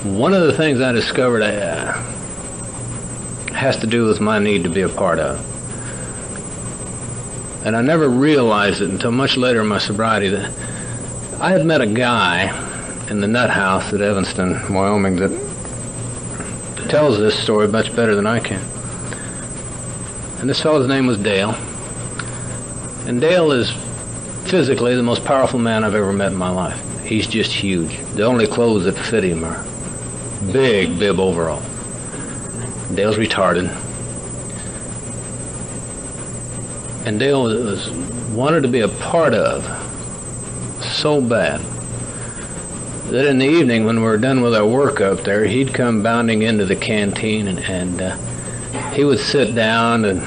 Speaker 1: One of the things I discovered has to do with my need to be a part of. And I never realized it until much later in my sobriety that I had met a guy in the nut house at Evanston, Wyoming, that tells this story much better than I can. And this fellow's name was Dale. And Dale is physically the most powerful man I've ever met in my life. He's just huge. The only clothes that fit him are big bib overall. Dale's retarded. And Dale wanted to be a part of so bad that in the evening when we were done with our work up there, he'd come bounding into the canteen, and he would sit down and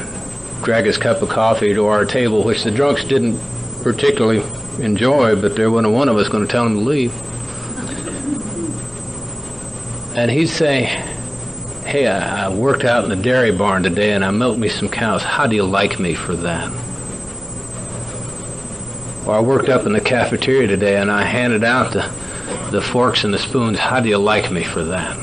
Speaker 1: drag his cup of coffee to our table, which the drunks didn't particularly enjoy, but there wasn't one of us going to tell him to leave. And he'd say, "Hey, I worked out in the dairy barn today and I milked me some cows. How do you like me for that?" Or, "I worked up in the cafeteria today and I handed out the forks and the spoons. How do you like me for that?"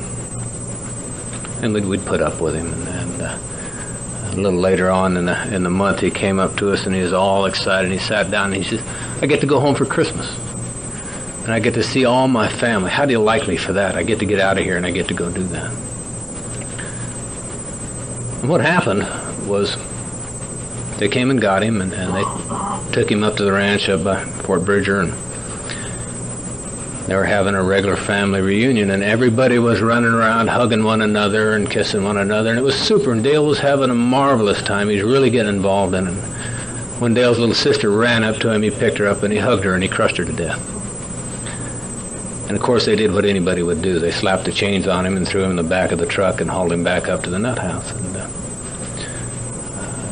Speaker 1: And we'd put up with him. And a little later on in the month, he came up to us and he was all excited. He sat down and he said, "I get to go home for Christmas. And I get to see all my family. How do you like me for that? I get to get out of here and I get to go do that." And what happened was they came and got him, and they took him up to the ranch up by Fort Bridger, and they were having a regular family reunion, and everybody was running around hugging one another and kissing one another, and it was super, and Dale was having a marvelous time. He was really getting involved in it. When Dale's little sister ran up to him, he picked her up and he hugged her and he crushed her to death. And of course they did what anybody would do. They slapped the chains on him and threw him in the back of the truck and hauled him back up to the nut house. And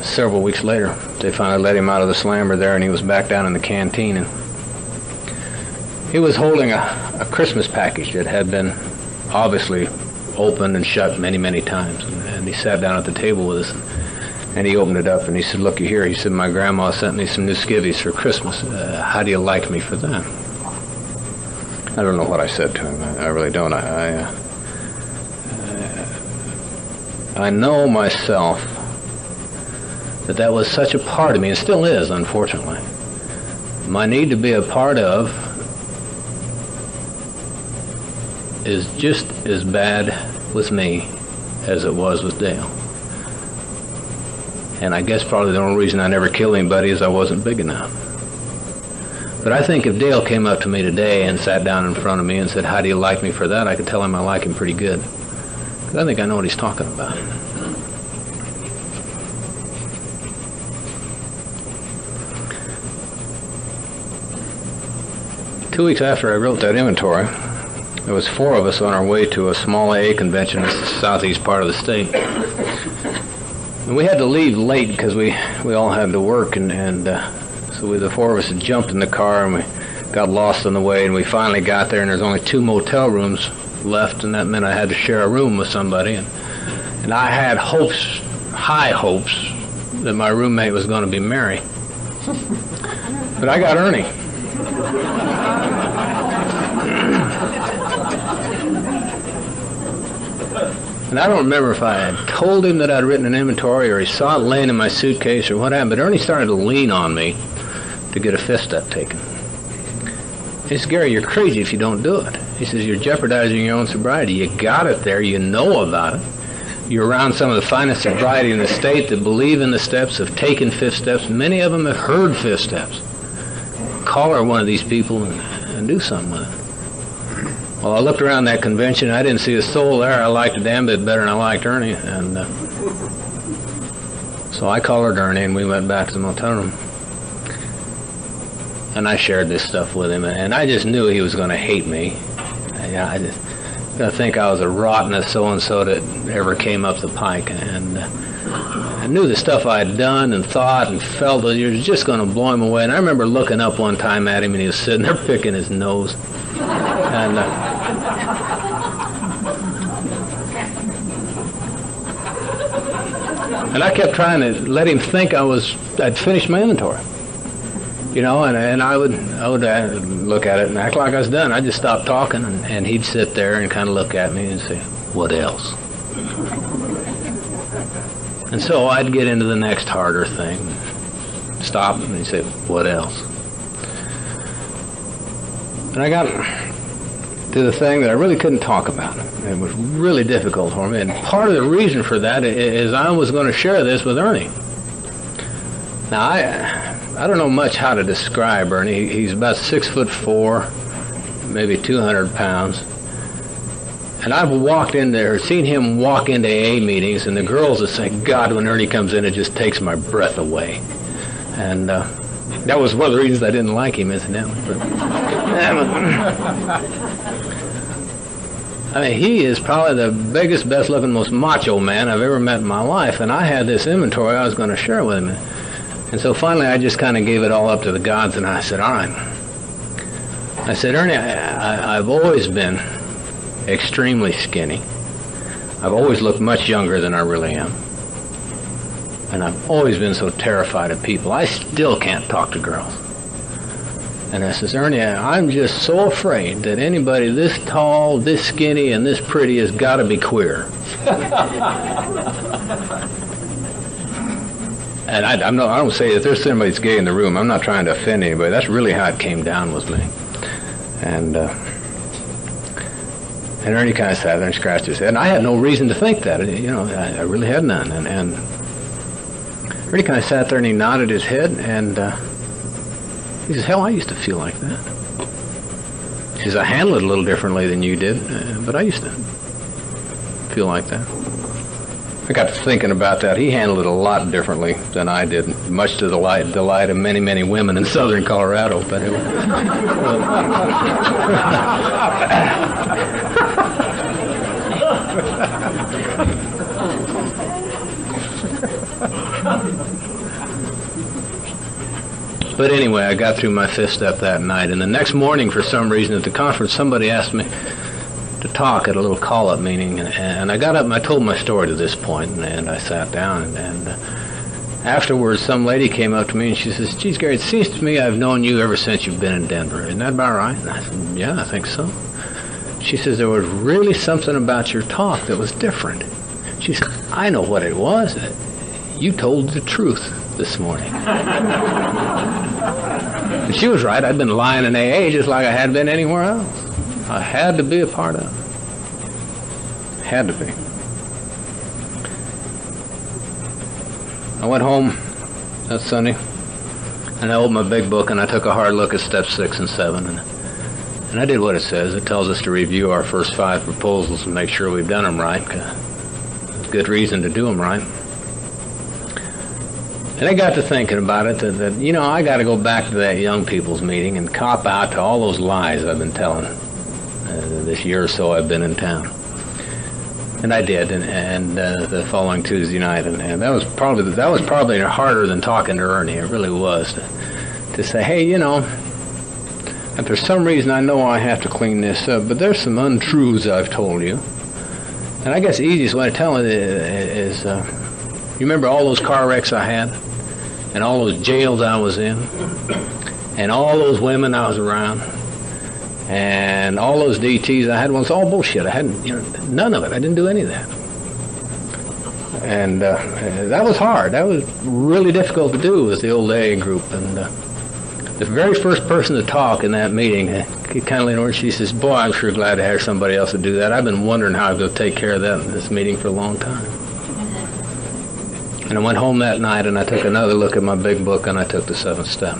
Speaker 1: several weeks later, they finally let him out of the slammer there, and he was back down in the canteen. And he was holding a Christmas package that had been obviously opened and shut many, many times. And he sat down at the table with us, and he opened it up, and he said, "Looky here," he said, "my grandma sent me some new skivvies for Christmas. How do you like me for that?" I don't know what I said to him. I really don't. I know myself that was such a part of me, and still is, unfortunately. My need to be a part of is just as bad with me as it was with Dale. And I guess probably the only reason I never killed anybody is I wasn't big enough. But I think if Dale came up to me today and sat down in front of me and said, "How do you like me for that?" I could tell him I like him pretty good. Because I think I know what he's talking about. Two weeks after I wrote that inventory, there was 4 of us on our way to a small AA convention in the southeast part of the state. And we had to leave late because we all had to work, and so the 4 of us had jumped in the car and we got lost on the way, and we finally got there, and there's only 2 motel rooms left, and that meant I had to share a room with somebody. And I had hopes, high hopes, that my roommate was going to be Mary. But I got Ernie. And I don't remember if I had told him that I'd written an inventory or he saw it laying in my suitcase or what happened, but Ernie started to lean on me to get a fifth step taken. He says, "Gary, you're crazy if you don't do it." He says, "You're jeopardizing your own sobriety. You got it there. You know about it. You're around some of the finest sobriety in the state that believe in the steps, have taken fifth steps. Many of them have heard fifth steps. Call her one of these people and do something with it." Well, I looked around that convention. I didn't see a soul there. I liked a damn bit better than I liked Ernie. And so I collared Ernie, and we went back to the motel room. And I shared this stuff with him, and I just knew he was going to hate me. I just going to think I was a rottenest so-and-so that ever came up the pike. And I knew the stuff I had done and thought and felt that it was just going to blow him away. And I remember looking up one time at him, and he was sitting there picking his nose. And I kept trying to let him think I'd finished my inventory, you know, and I would look at it and act like I was done. I'd just stop talking, and he'd sit there and kind of look at me and say, "What else?" And so I'd get into the next harder thing, stop, and he'd say, "What else?" And I got to the thing that I really couldn't talk about. It was really difficult for me, and part of the reason for that is I was going to share this with Ernie. Now, I don't know much how to describe Ernie. He's about 6'4", maybe 200 pounds. And I've walked in there, seen him walk into AA meetings, and the girls would say, "God, when Ernie comes in, it just takes my breath away." And That was one of the reasons I didn't like him, incidentally. But, I mean, he is probably the biggest, best-looking, most macho man I've ever met in my life, and I had this inventory I was going to share with him. And so finally I just kind of gave it all up to the gods, and I said, all right. I said, Ernie, I've always been extremely skinny. I've always looked much younger than I really am. And I've always been so terrified of people. I still can't talk to girls. And I says, Ernie, I'm just so afraid that anybody this tall, this skinny, and this pretty has got to be queer. And I don't say that there's somebody that's gay in the room. I'm not trying to offend anybody. That's really how it came down with me. And Ernie kind of sat there and scratched his head. And I had no reason to think that. You know, I really had none. And Ernie kind of sat there and he nodded his head, and he says, hell, I used to feel like that. He says, I handle it a little differently than you did, but I used to feel like that. I got to thinking about that. He handled it a lot differently than I did, much to the delight of many, many women in southern Colorado. But it was, But anyway, I got through my fifth step that night, and the next morning, for some reason, at the conference, somebody asked me to talk at a little call-up meeting, and I got up and I told my story to this point, and I sat down, and afterwards, some lady came up to me, and she says, geez, Gary, it seems to me I've known you ever since you've been in Denver. Isn't that about right? And I said, yeah, I think so. She says, there was really something about your talk that was different. She said, I know what it was. You told the truth this morning. And she was right. I'd been lying in AA just like I had been anywhere else. I had to be a part of it. Had to be. I went home that Sunday, and I opened my big book, and I took a hard look at steps 6 and 7, and I did what it says. It tells us to review our first 5 proposals and make sure we've done them right. There's good reason to do them right. And I got to thinking about it, that you know, I got to go back to that young people's meeting and cop out to all those lies I've been telling this year or so I've been in town. And I did, and the following Tuesday night, and that was probably harder than talking to Ernie. It really was, to say, hey, you know, if there's some reason I know I have to clean this up, but there's some untruths I've told you. And I guess the easiest way to tell it is you remember all those car wrecks I had? And all those jails I was in? And all those women I was around? And all those DTs I had? Well, it's all bullshit. I hadn't, you know, none of it. I didn't do any of that. And that was hard. That was really difficult to do with the old AA group. And the very first person to talk in that meeting, he kind of leaned over and she says, boy, I'm sure glad to have somebody else to do that. I've been wondering how I'm going to take care of that in this meeting for a long time. And I went home that night and I took another look at my big book and I took the 7th step.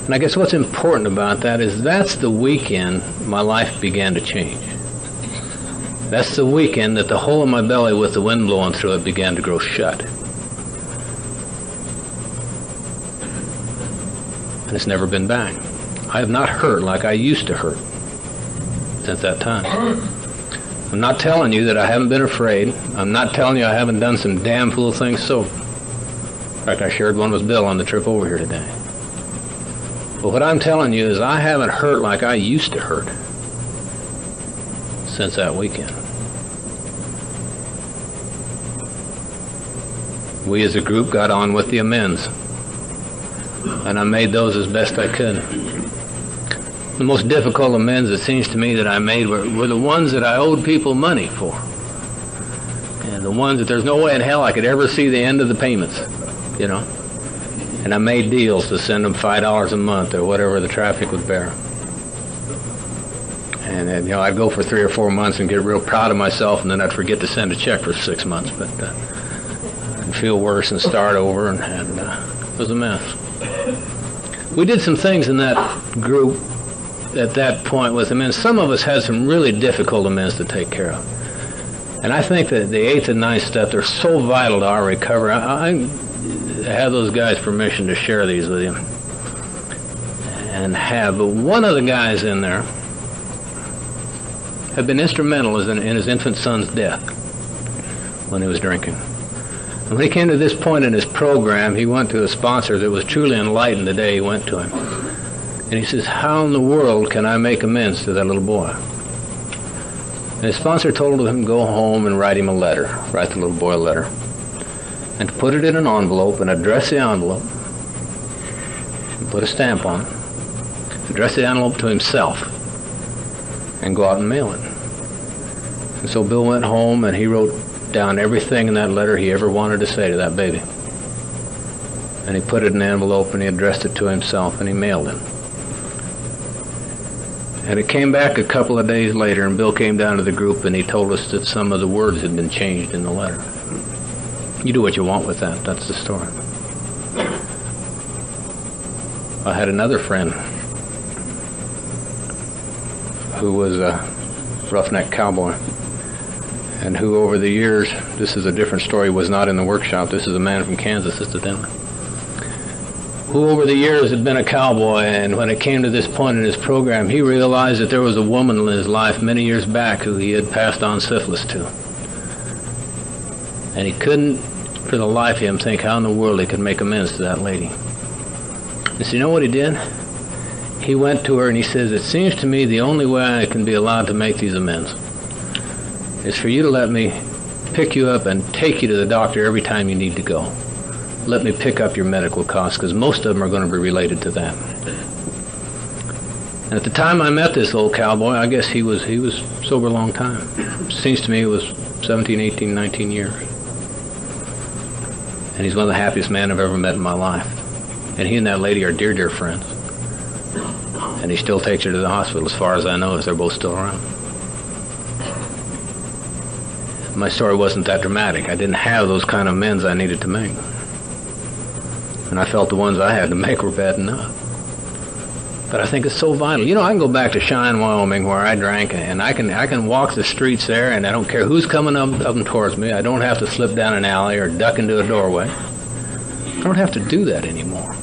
Speaker 1: And I guess what's important about that is that's the weekend my life began to change. That's the weekend that the hole in my belly with the wind blowing through it began to grow shut. And it's never been back. I have not hurt like I used to hurt since that time. I'm not telling you that I haven't been afraid. I'm not telling you I haven't done some damn fool things sober. In fact, I shared one with Bill on the trip over here today. But what I'm telling you is I haven't hurt like I used to hurt since that weekend. We as a group got on with the amends. And I made those as best I could. The most difficult amends, it seems to me, that I made were the ones that I owed people money for. And the ones that there's no way in hell I could ever see the end of the payments, you know. And I made deals to send them $5 a month or whatever the traffic would bear. And then, you know, I'd go for 3 or 4 months and get real proud of myself, and then I'd forget to send a check for 6 months. But I'd feel worse and start over, and it was a mess. We did some things in that group at that point with amends. Some of us had some really difficult amends to take care of. And I think that the 8th and 9th step, they're so vital to our recovery. I have those guys' permission to share these with you. But one of the guys in there had been instrumental in his infant son's death when he was drinking. And when he came to this point in his program, he went to a sponsor that was truly enlightened the day he went to him. And he says, how in the world can I make amends to that little boy? And his sponsor told him to go home and write him a letter, write the little boy a letter, and to put it in an envelope and address the envelope, and put a stamp on it, address the envelope to himself, and go out and mail it. And so Bill went home and he wrote down everything in that letter he ever wanted to say to that baby. And he put it in an envelope and he addressed it to himself and he mailed it. And it came back a couple of days later and Bill came down to the group and he told us that some of the words had been changed in the letter. You do what you want with that. That's the story. I had another friend who was a roughneck cowboy, and who over the years, this is a different story, was not in the workshop. This is a man from Kansas, incidentally, who over the years had been a cowboy, and when it came to this point in his program, he realized that there was a woman in his life many years back who he had passed on syphilis to. And he couldn't, for the life of him, think how in the world he could make amends to that lady. And so you know what he did? He went to her and he says, it seems to me the only way I can be allowed to make these amends is for you to let me pick you up and take you to the doctor every time you need to go. Let me pick up your medical costs, because most of them are going to be related to that. And at the time I met this old cowboy, I guess he was sober a long time. It seems to me it was 17, 18, 19 years. And he's one of the happiest men I've ever met in my life. And he and that lady are dear, dear friends. And he still takes her to the hospital, as far as I know, as they're both still around. My story wasn't that dramatic. I didn't have those kind of amends I needed to make. And I felt the ones I had to make were bad enough. But I think it's so vital. You know, I can go back to Cheyenne, Wyoming, where I drank, and I can walk the streets there, and I don't care who's coming up them towards me. I don't have to slip down an alley or duck into a doorway. I don't have to do that anymore.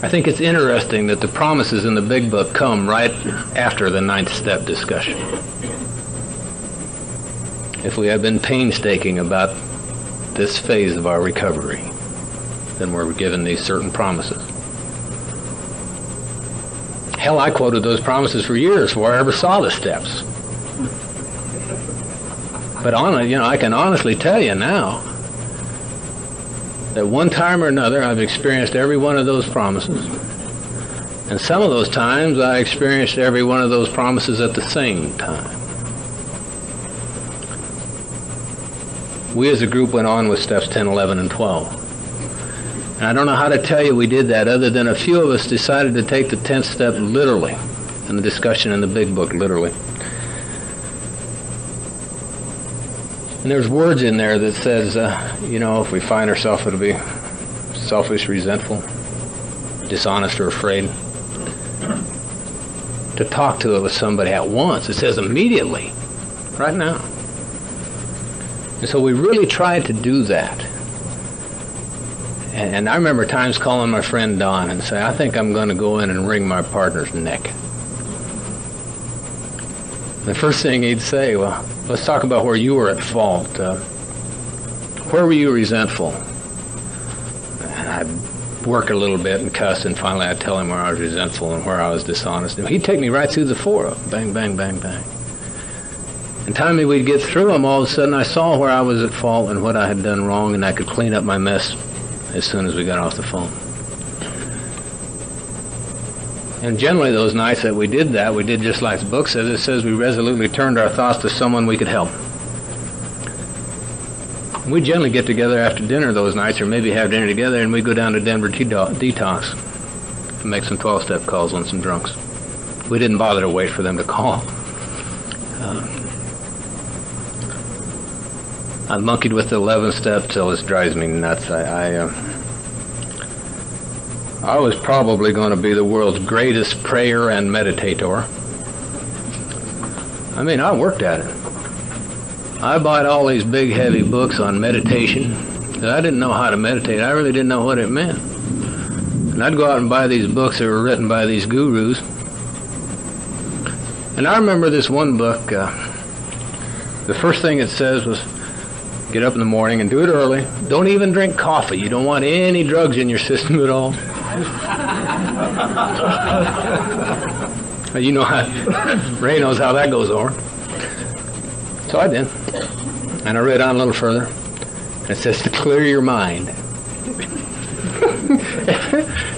Speaker 1: I think it's interesting that the promises in the Big Book come right after the 9th step discussion. If we have been painstaking about this phase of our recovery, then we're given these certain promises. Hell, I quoted those promises for years before I ever saw the steps. But I can honestly tell you now that one time or another I've experienced every one of those promises. And some of those times I experienced every one of those promises at the same time. We as a group went on with steps 10, 11, and 12. And I don't know how to tell you we did that, other than a few of us decided to take the 10th step literally, and the discussion in the Big Book literally. And there's words in there that says, if we find ourselves to be selfish, resentful, dishonest, or afraid, to talk to it with somebody at once. It says immediately, right now. And so we really tried to do that. And I remember times calling my friend Don and say, I think I'm going to go in and wring my partner's neck. The first thing he'd say, well, let's talk about where you were at fault. Where were you resentful? And I'd work a little bit and cuss, and finally I'd tell him where I was resentful and where I was dishonest. And he'd take me right through the four of them. Bang, bang, bang, bang. And time we'd get through them, all of a sudden I saw where I was at fault and what I had done wrong, and I could clean up my mess as soon as we got off the phone. And generally those nights that we did that, we did just like the book says. It says we resolutely turned our thoughts to someone we could help. We generally get together after dinner those nights, or maybe have dinner together, and we go down to Denver Detox and make some 12-step calls on some drunks. We didn't bother to wait for them to call. I monkeyed with the 11th step till this drives me nuts. I was probably going to be the world's greatest prayer and meditator I mean, I worked at it. I bought all these big, heavy books on meditation. I didn't know how to meditate. I really didn't know what it meant. And I'd go out and buy these books that were written by these gurus. And I remember this one book, the first thing it says was, get up in the morning and do it early. Don't even drink coffee. You don't want any drugs in your system at all. You know how, Ray knows how that goes over. So I did. And I read on a little further. And it says to clear your mind.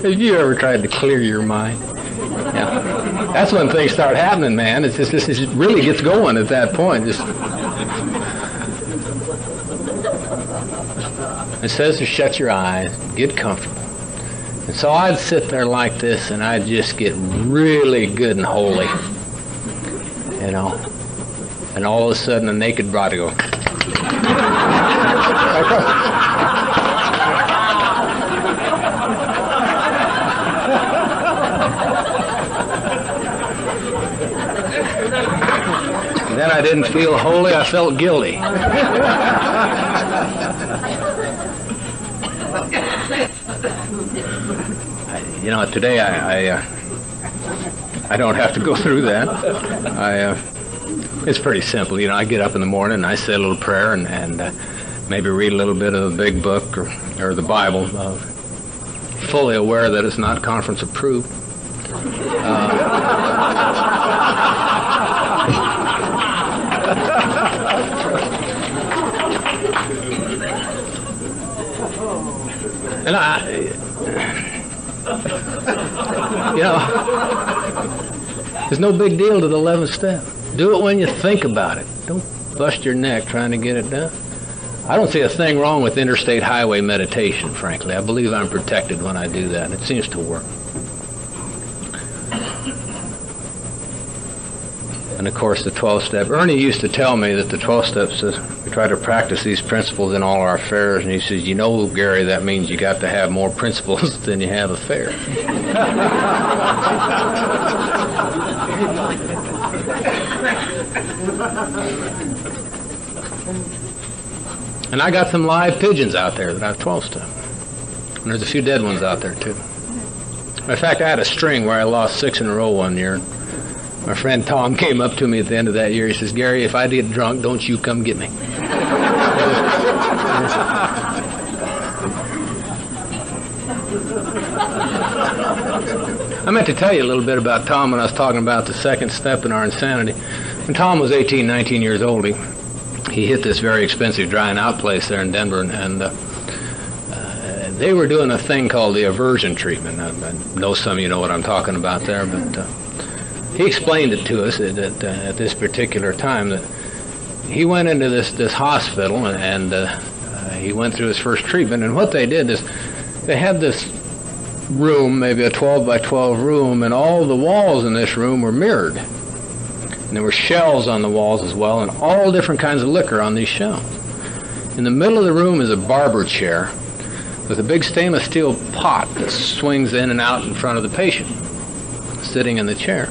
Speaker 1: Have you ever tried to clear your mind? Yeah. That's when things start happening, man. It really gets going at that point. It says to shut your eyes, get comfortable. And so I'd sit there like this, and I'd just get really good and holy, you know. And all of a sudden, a naked body go. And then I didn't feel holy, I felt guilty. You know, today I don't have to go through that. It's pretty simple. You know, I get up in the morning and I say a little prayer and maybe read a little bit of the big book or the Bible, fully aware that it's not conference approved. And you know, there's no big deal to the 11th step. Do it when you think about it. Don't bust your neck trying to get it done. I don't see a thing wrong with interstate highway meditation, frankly. I believe I'm protected when I do that, and it seems to work. And of course, the 12th step. Ernie used to tell me that the 12th step says we try to practice these principles in all our affairs, and he says, you know, Gary, that means you got to have more principles than you have affairs. And I got some live pigeons out there that I've 12 step. And there's a few dead ones out there too. In fact, I had a string where I lost 6 in a row one year. My friend Tom came up to me at the end of that year. He says, Gary, if I get drunk, don't you come get me. I meant to tell you a little bit about Tom when I was talking about the second step in our insanity. When Tom was 18, 19 years old, he hit this very expensive drying out place there in Denver, and they were doing a thing called the aversion treatment. I know some of you know what I'm talking about there, but he explained it to us at this particular time that he went into this hospital and he went through his first treatment, and what they did is they had this room, maybe a 12 by 12 room, and all the walls in this room were mirrored. And there were shelves on the walls as well, and all different kinds of liquor on these shelves. In the middle of the room is a barber chair with a big stainless steel pot that swings in and out in front of the patient, sitting in the chair.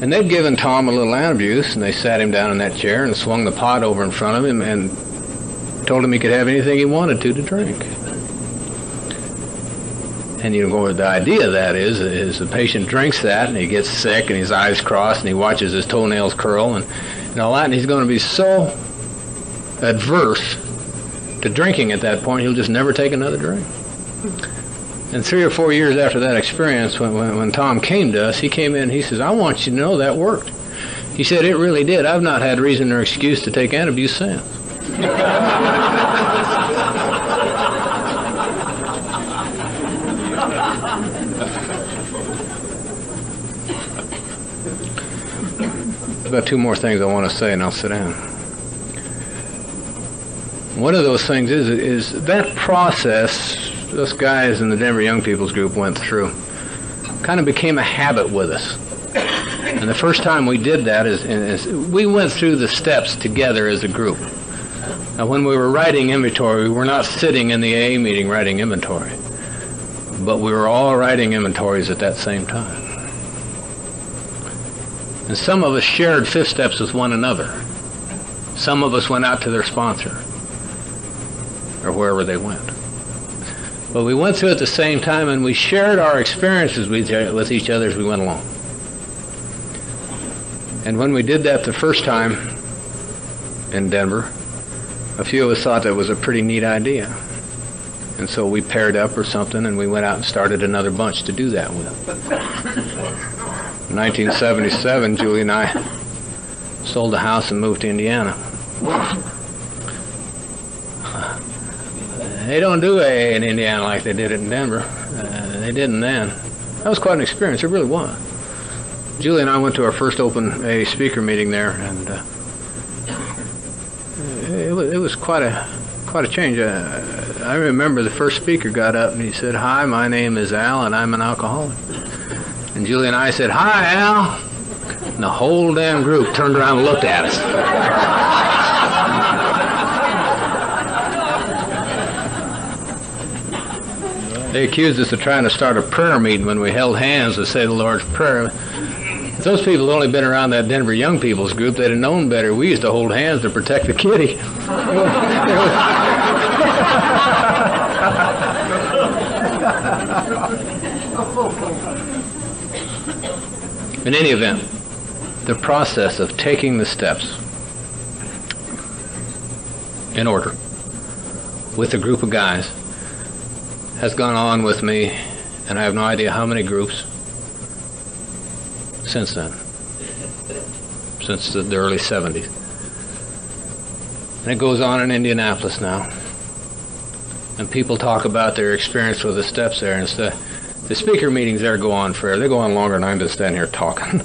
Speaker 1: And they'd given Tom a little Antabuse, and they sat him down in that chair and swung the pot over in front of him and told him he could have anything he wanted to drink. And you know, the idea of that is the patient drinks that, and he gets sick, and his eyes cross, and he watches his toenails curl, and all that, and he's going to be so adverse to drinking at that point, he'll just never take another drink. And 3 or 4 years after that experience, when Tom came to us, he came in and he says, I want you to know that worked. He said, it really did. I've not had reason or excuse to take Antabuse since. About 2 more things I want to say, and I'll sit down. One of those things is that process those guys in the Denver Young People's Group went through kind of became a habit with us. And the first time we did that is we went through the steps together as a group. Now, when we were writing inventory, we were not sitting in the AA meeting writing inventory, but we were all writing inventories at that same time. And some of us shared fifth steps with one another. Some of us went out to their sponsor, or wherever they went. But we went through it at the same time, and we shared our experiences with each other as we went along. And when we did that the first time in Denver, a few of us thought that was a pretty neat idea. And so we paired up or something, and we went out and started another bunch to do that with. In 1977, Julie and I sold the house and moved to Indiana. They don't do AA in Indiana like they did it in Denver. They didn't then. That was quite an experience. It really was. Julie and I went to our first open AA speaker meeting there, and it was quite a change. I remember the first speaker got up and he said, "Hi, my name is Al, and I'm an alcoholic." And Julie and I said, "Hi, Al." And the whole damn group turned around and looked at us. They accused us of trying to start a prayer meeting when we held hands to say the Lord's Prayer. If those people had only been around that Denver young people's group, they'd have known better. We used to hold hands to protect the kitty. In any event, the process of taking the steps in order with a group of guys has gone on with me, and I have no idea how many groups since then, since the early 70s. And it goes on in Indianapolis now. And people talk about their experience with the steps there, and the speaker meetings there go on forever. They go on longer than I'm just standing here talking.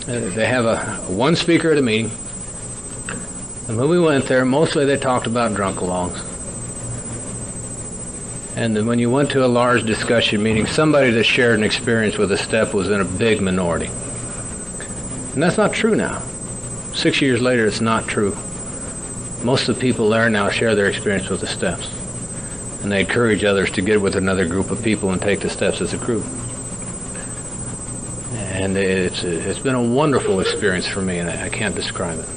Speaker 1: They have one speaker at a meeting, and when we went there, mostly they talked about drunk-alongs. And then when you went to a large discussion meeting, somebody that shared an experience with a step was in a big minority. And that's not true now. 6 years later, it's not true. Most of the people there now share their experience with the steps. And they encourage others to get with another group of people and take the steps as a group. And it's been a wonderful experience for me, and I can't describe it.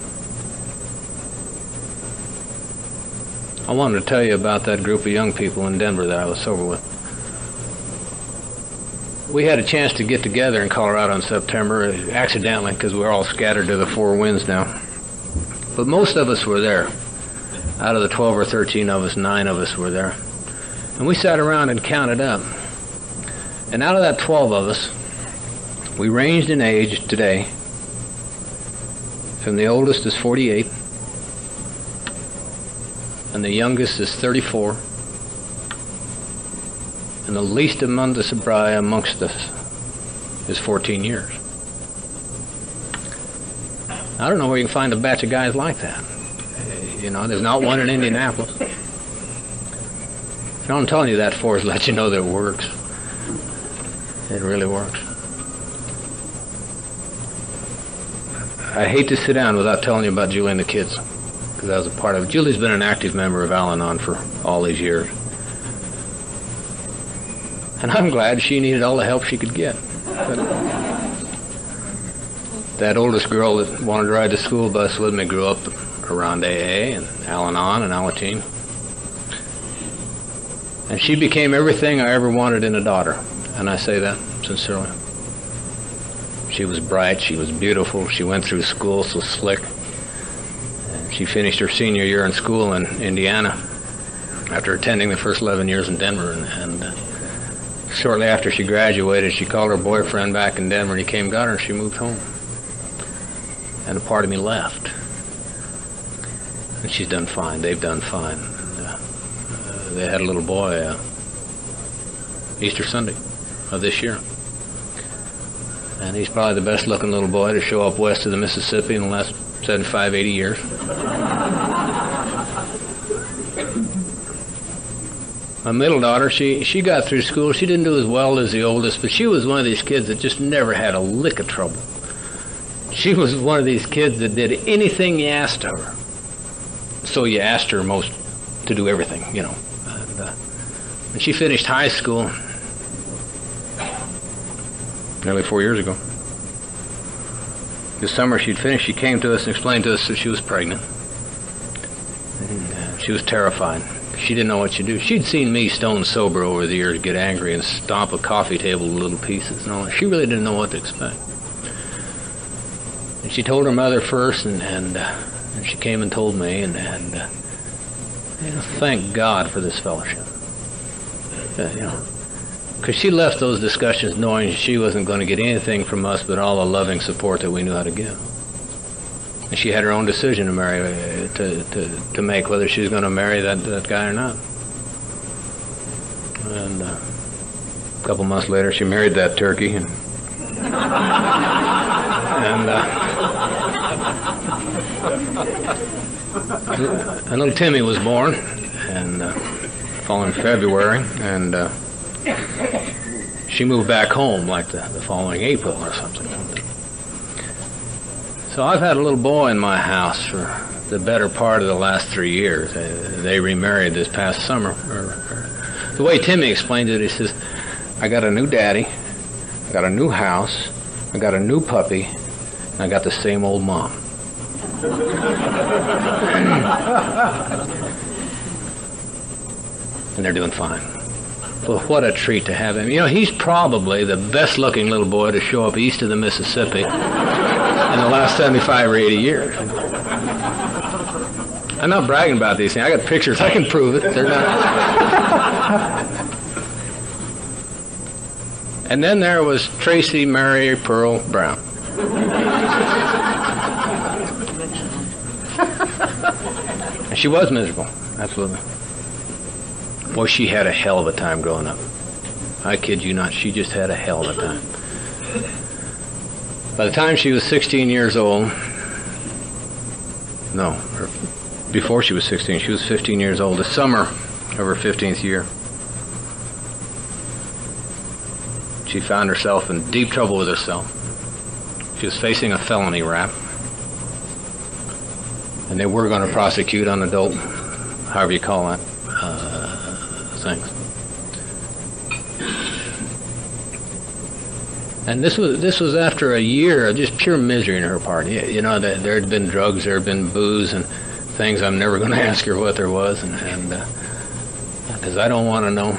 Speaker 1: I wanted to tell you about that group of young people in Denver that I was sober with. We had a chance to get together in Colorado in September, accidentally, because we're all scattered to the four winds now. But most of us were there. Out of the 12 or 13 of us, 9 of us were there. And we sat around and counted up. And out of that 12 of us, we ranged in age today from the oldest is 48, and the youngest is 34, and the least amount of sobriety amongst us is 14 years. I don't know where you can find a batch of guys like that. You know, there's not one in Indianapolis. All I'm telling you that for is to let you know that it works. It really works. I hate to sit down without telling you about Julie and the kids, because I was a part of it. Julie's been an active member of Al-Anon for all these years. And I'm glad she needed all the help she could get. But that oldest girl that wanted to ride the school bus with me grew up around AA and Al-Anon and Alateen. And she became everything I ever wanted in a daughter. And I say that sincerely. She was bright, she was beautiful, she went through school so slick. And she finished her senior year in school in Indiana after attending the first 11 years in Denver. And shortly after she graduated, she called her boyfriend back in Denver, and he came and got her, and she moved home. And a part of me left. And she's done fine. They've done fine. They had a little boy Easter Sunday of this year. And he's probably the best looking little boy to show up west of the Mississippi in the last 75, 80 years. My middle daughter, she got through school. She didn't do as well as the oldest, but she was one of these kids that just never had a lick of trouble. She was one of these kids that did anything you asked her. So you asked her most to do everything, you know. And when she finished high school nearly 4 years ago, the summer she'd finished, she came to us and explained to us that she was pregnant. And she was terrified. She didn't know what to do. She'd seen me stone sober over the years get angry and stomp a coffee table to little pieces and all that. She really didn't know what to expect. And she told her mother first, and she came and told me, and thank God for this fellowship. Because she left those discussions knowing she wasn't going to get anything from us but all the loving support that we knew how to give. And she had her own decision to marry, to make, whether she was going to marry that guy or not. And a couple months later, she married that turkey, and little Timmy was born, and following February, and she moved back home like the following April or something. So I've had a little boy in my house for the better part of the last 3 years. They remarried this past summer. The way Timmy explained it, he says, I got a new daddy, I got a new house, I got a new puppy, and I got the same old mom. And they're doing fine. Well, what a treat to have him. He's probably the best-looking little boy to show up east of the Mississippi in the last 75 or 80 years. I'm not bragging about these things. I got pictures. I can prove it. They're not. And then there was Tracy Mary Pearl Brown. And she was miserable. Absolutely. Boy, she had a hell of a time growing up. I kid you not, she just had a hell of a time. By the time she was 16 years old, before she was 16, she was 15 years old, the summer of her 15th year, she found herself in deep trouble with herself. She was facing a felony rap, and they were going to prosecute on adult, however you call that, things. And this was after a year of just pure misery in her part. There had been drugs, there had been booze, and things I'm never going to ask her what there was, and because I don't want to know.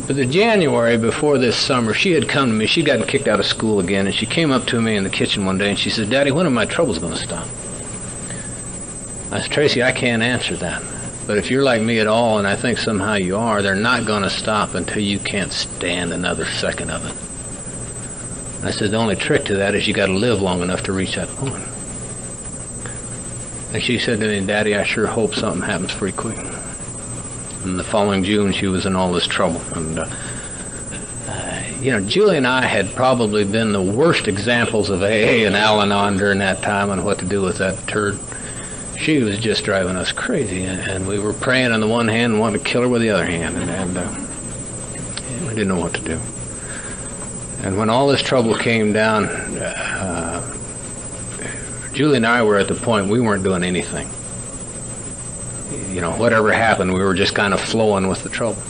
Speaker 1: But the January before this summer, she had come to me. She'd gotten kicked out of school again, and she came up to me in the kitchen one day, and she said, Daddy, when are my troubles going to stop? I said, Tracy, I can't answer that. But if you're like me at all, and I think somehow you are, they're not going to stop until you can't stand another second of it. I said, the only trick to that is you got to live long enough to reach that point. And she said to me, Daddy, I sure hope something happens pretty quick. And the following June, she was in all this trouble. And, Julie and I had probably been the worst examples of AA and Al-Anon during that time on what to do with that turd. She was just driving us crazy, and we were praying on the one hand and wanting to kill her with the other hand, and we didn't know what to do. And when all this trouble came down, Julie and I were at the point we weren't doing anything. Whatever happened, we were just kind of flowing with the trouble.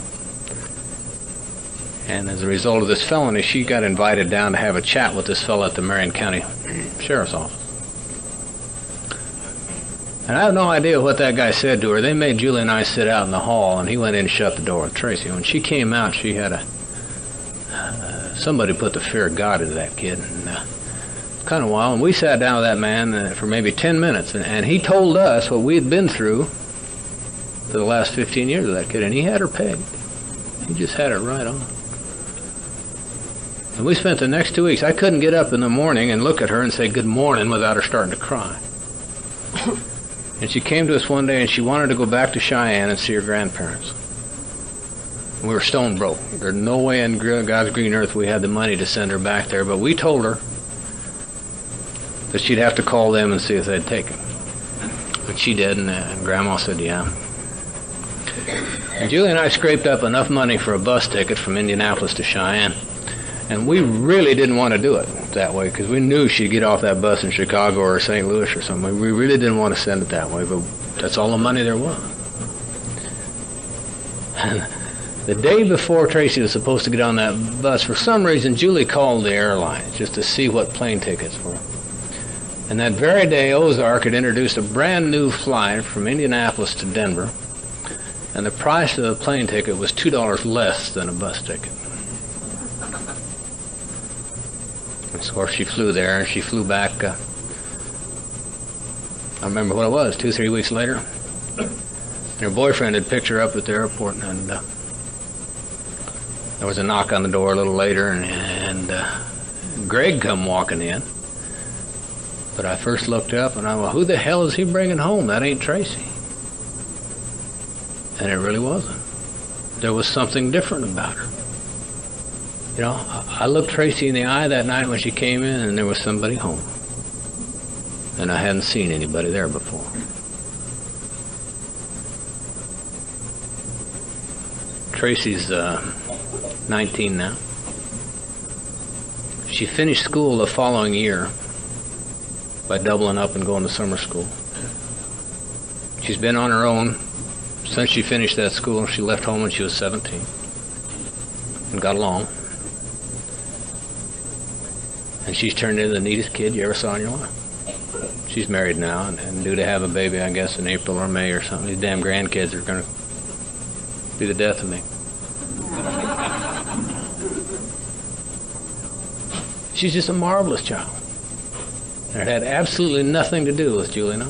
Speaker 1: And as a result of this felony, she got invited down to have a chat with this fellow at the Marion County Sheriff's Office. And I have no idea what that guy said to her. They made Julie and I sit out in the hall, and he went in and shut the door with Tracy. When she came out, she had somebody put the fear of God into that kid. And kind of wild. And we sat down with that man for maybe 10 minutes, and he told us what we had been through for the last 15 years of that kid, and he had her pegged. He just had it right on. And we spent the next 2 weeks. I couldn't get up in the morning and look at her and say good morning without her starting to cry. And she came to us one day, and she wanted to go back to Cheyenne and see her grandparents. We were stone broke. There's no way in God's green earth we had the money to send her back there, but we told her that she'd have to call them and see if they'd take her. But she did, and Grandma said yeah. And Julie and I scraped up enough money for a bus ticket from Indianapolis to Cheyenne. And we really didn't want to do it that way because we knew she'd get off that bus in Chicago or St. Louis or something. We really didn't want to send it that way, but that's all the money there was. And the day before Tracy was supposed to get on that bus, for some reason, Julie called the airlines just to see what plane tickets were. And that very day, Ozark had introduced a brand new flight from Indianapolis to Denver, and the price of the plane ticket was $2 less than a bus ticket. And of course, she flew there, and she flew back, I remember what it was, 2-3 weeks later. And her boyfriend had picked her up at the airport, and there was a knock on the door a little later, and Greg come walking in. But I first looked up, and I went, who the hell is he bringing home? That ain't Tracy. And it really wasn't. There was something different about her. You know, I looked Tracy in the eye that night when she came in, and there was somebody home. And I hadn't seen anybody there before. Tracy's 19 now. She finished school the following year by doubling up and going to summer school. She's been on her own since she finished that school. She left home when she was 17 and got along. And she's turned into the neatest kid you ever saw in your life. She's married now and due to have a baby, I guess, in April or May or something. These damn grandkids are going to be the death of me. She's just a marvelous child. And it had absolutely nothing to do with Julie and I.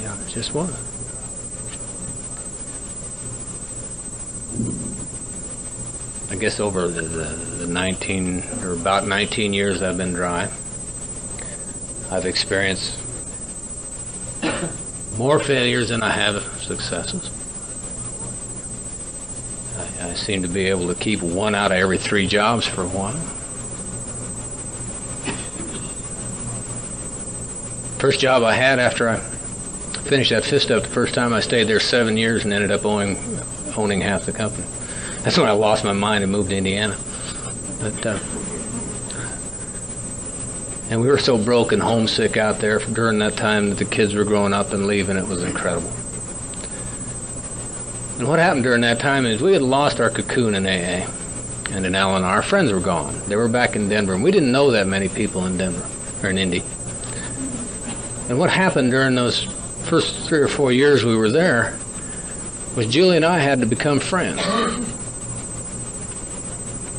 Speaker 1: Yeah, it just was. I guess over the 19, or about 19 years I've been dry, I've experienced more failures than I have successes. I seem to be able to keep 1 out of every 3 jobs for a while. First job I had after I finished that fist up the first time, I stayed there 7 years and ended up owning half the company. That's when I lost my mind and moved to Indiana. But and we were so broke and homesick out there during that time that the kids were growing up and leaving. It was incredible. And what happened during that time is we had lost our cocoon in AA and in Al-Anon. Our friends were gone. They were back in Denver, and we didn't know that many people in Denver, or in Indy. And what happened during those first 3 or 4 years we were there was Julie and I had to become friends.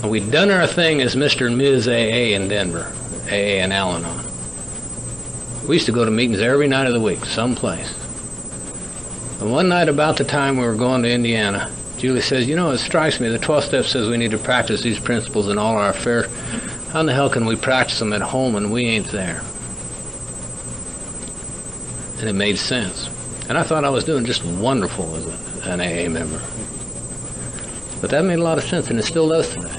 Speaker 1: And we'd done our thing as Mr. and Ms. AA in Denver, AA and Al-Anon. We used to go to meetings every night of the week, someplace. And one night about the time we were going to Indiana, Julie says, you know, it strikes me, the 12 Steps says we need to practice these principles in all our affairs. How in the hell can we practice them at home and we ain't there? And it made sense. And I thought I was doing just wonderful as an AA member. But that made a lot of sense, and it still does today.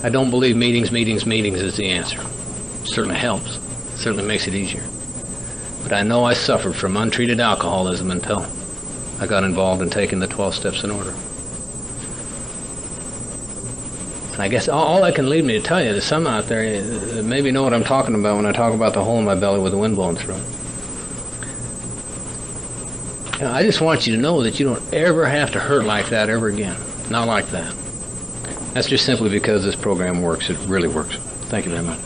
Speaker 1: I don't believe meetings is the answer. It certainly helps. It certainly makes it easier. But I know I suffered from untreated alcoholism until I got involved in taking the 12 Steps in order. And I guess all that can lead me to tell you is some out there that maybe know what I'm talking about when I talk about the hole in my belly with the wind blowing through it. You know, I just want you to know that you don't ever have to hurt like that ever again. Not like that. That's just simply because this program works. It really works. Thank you very much.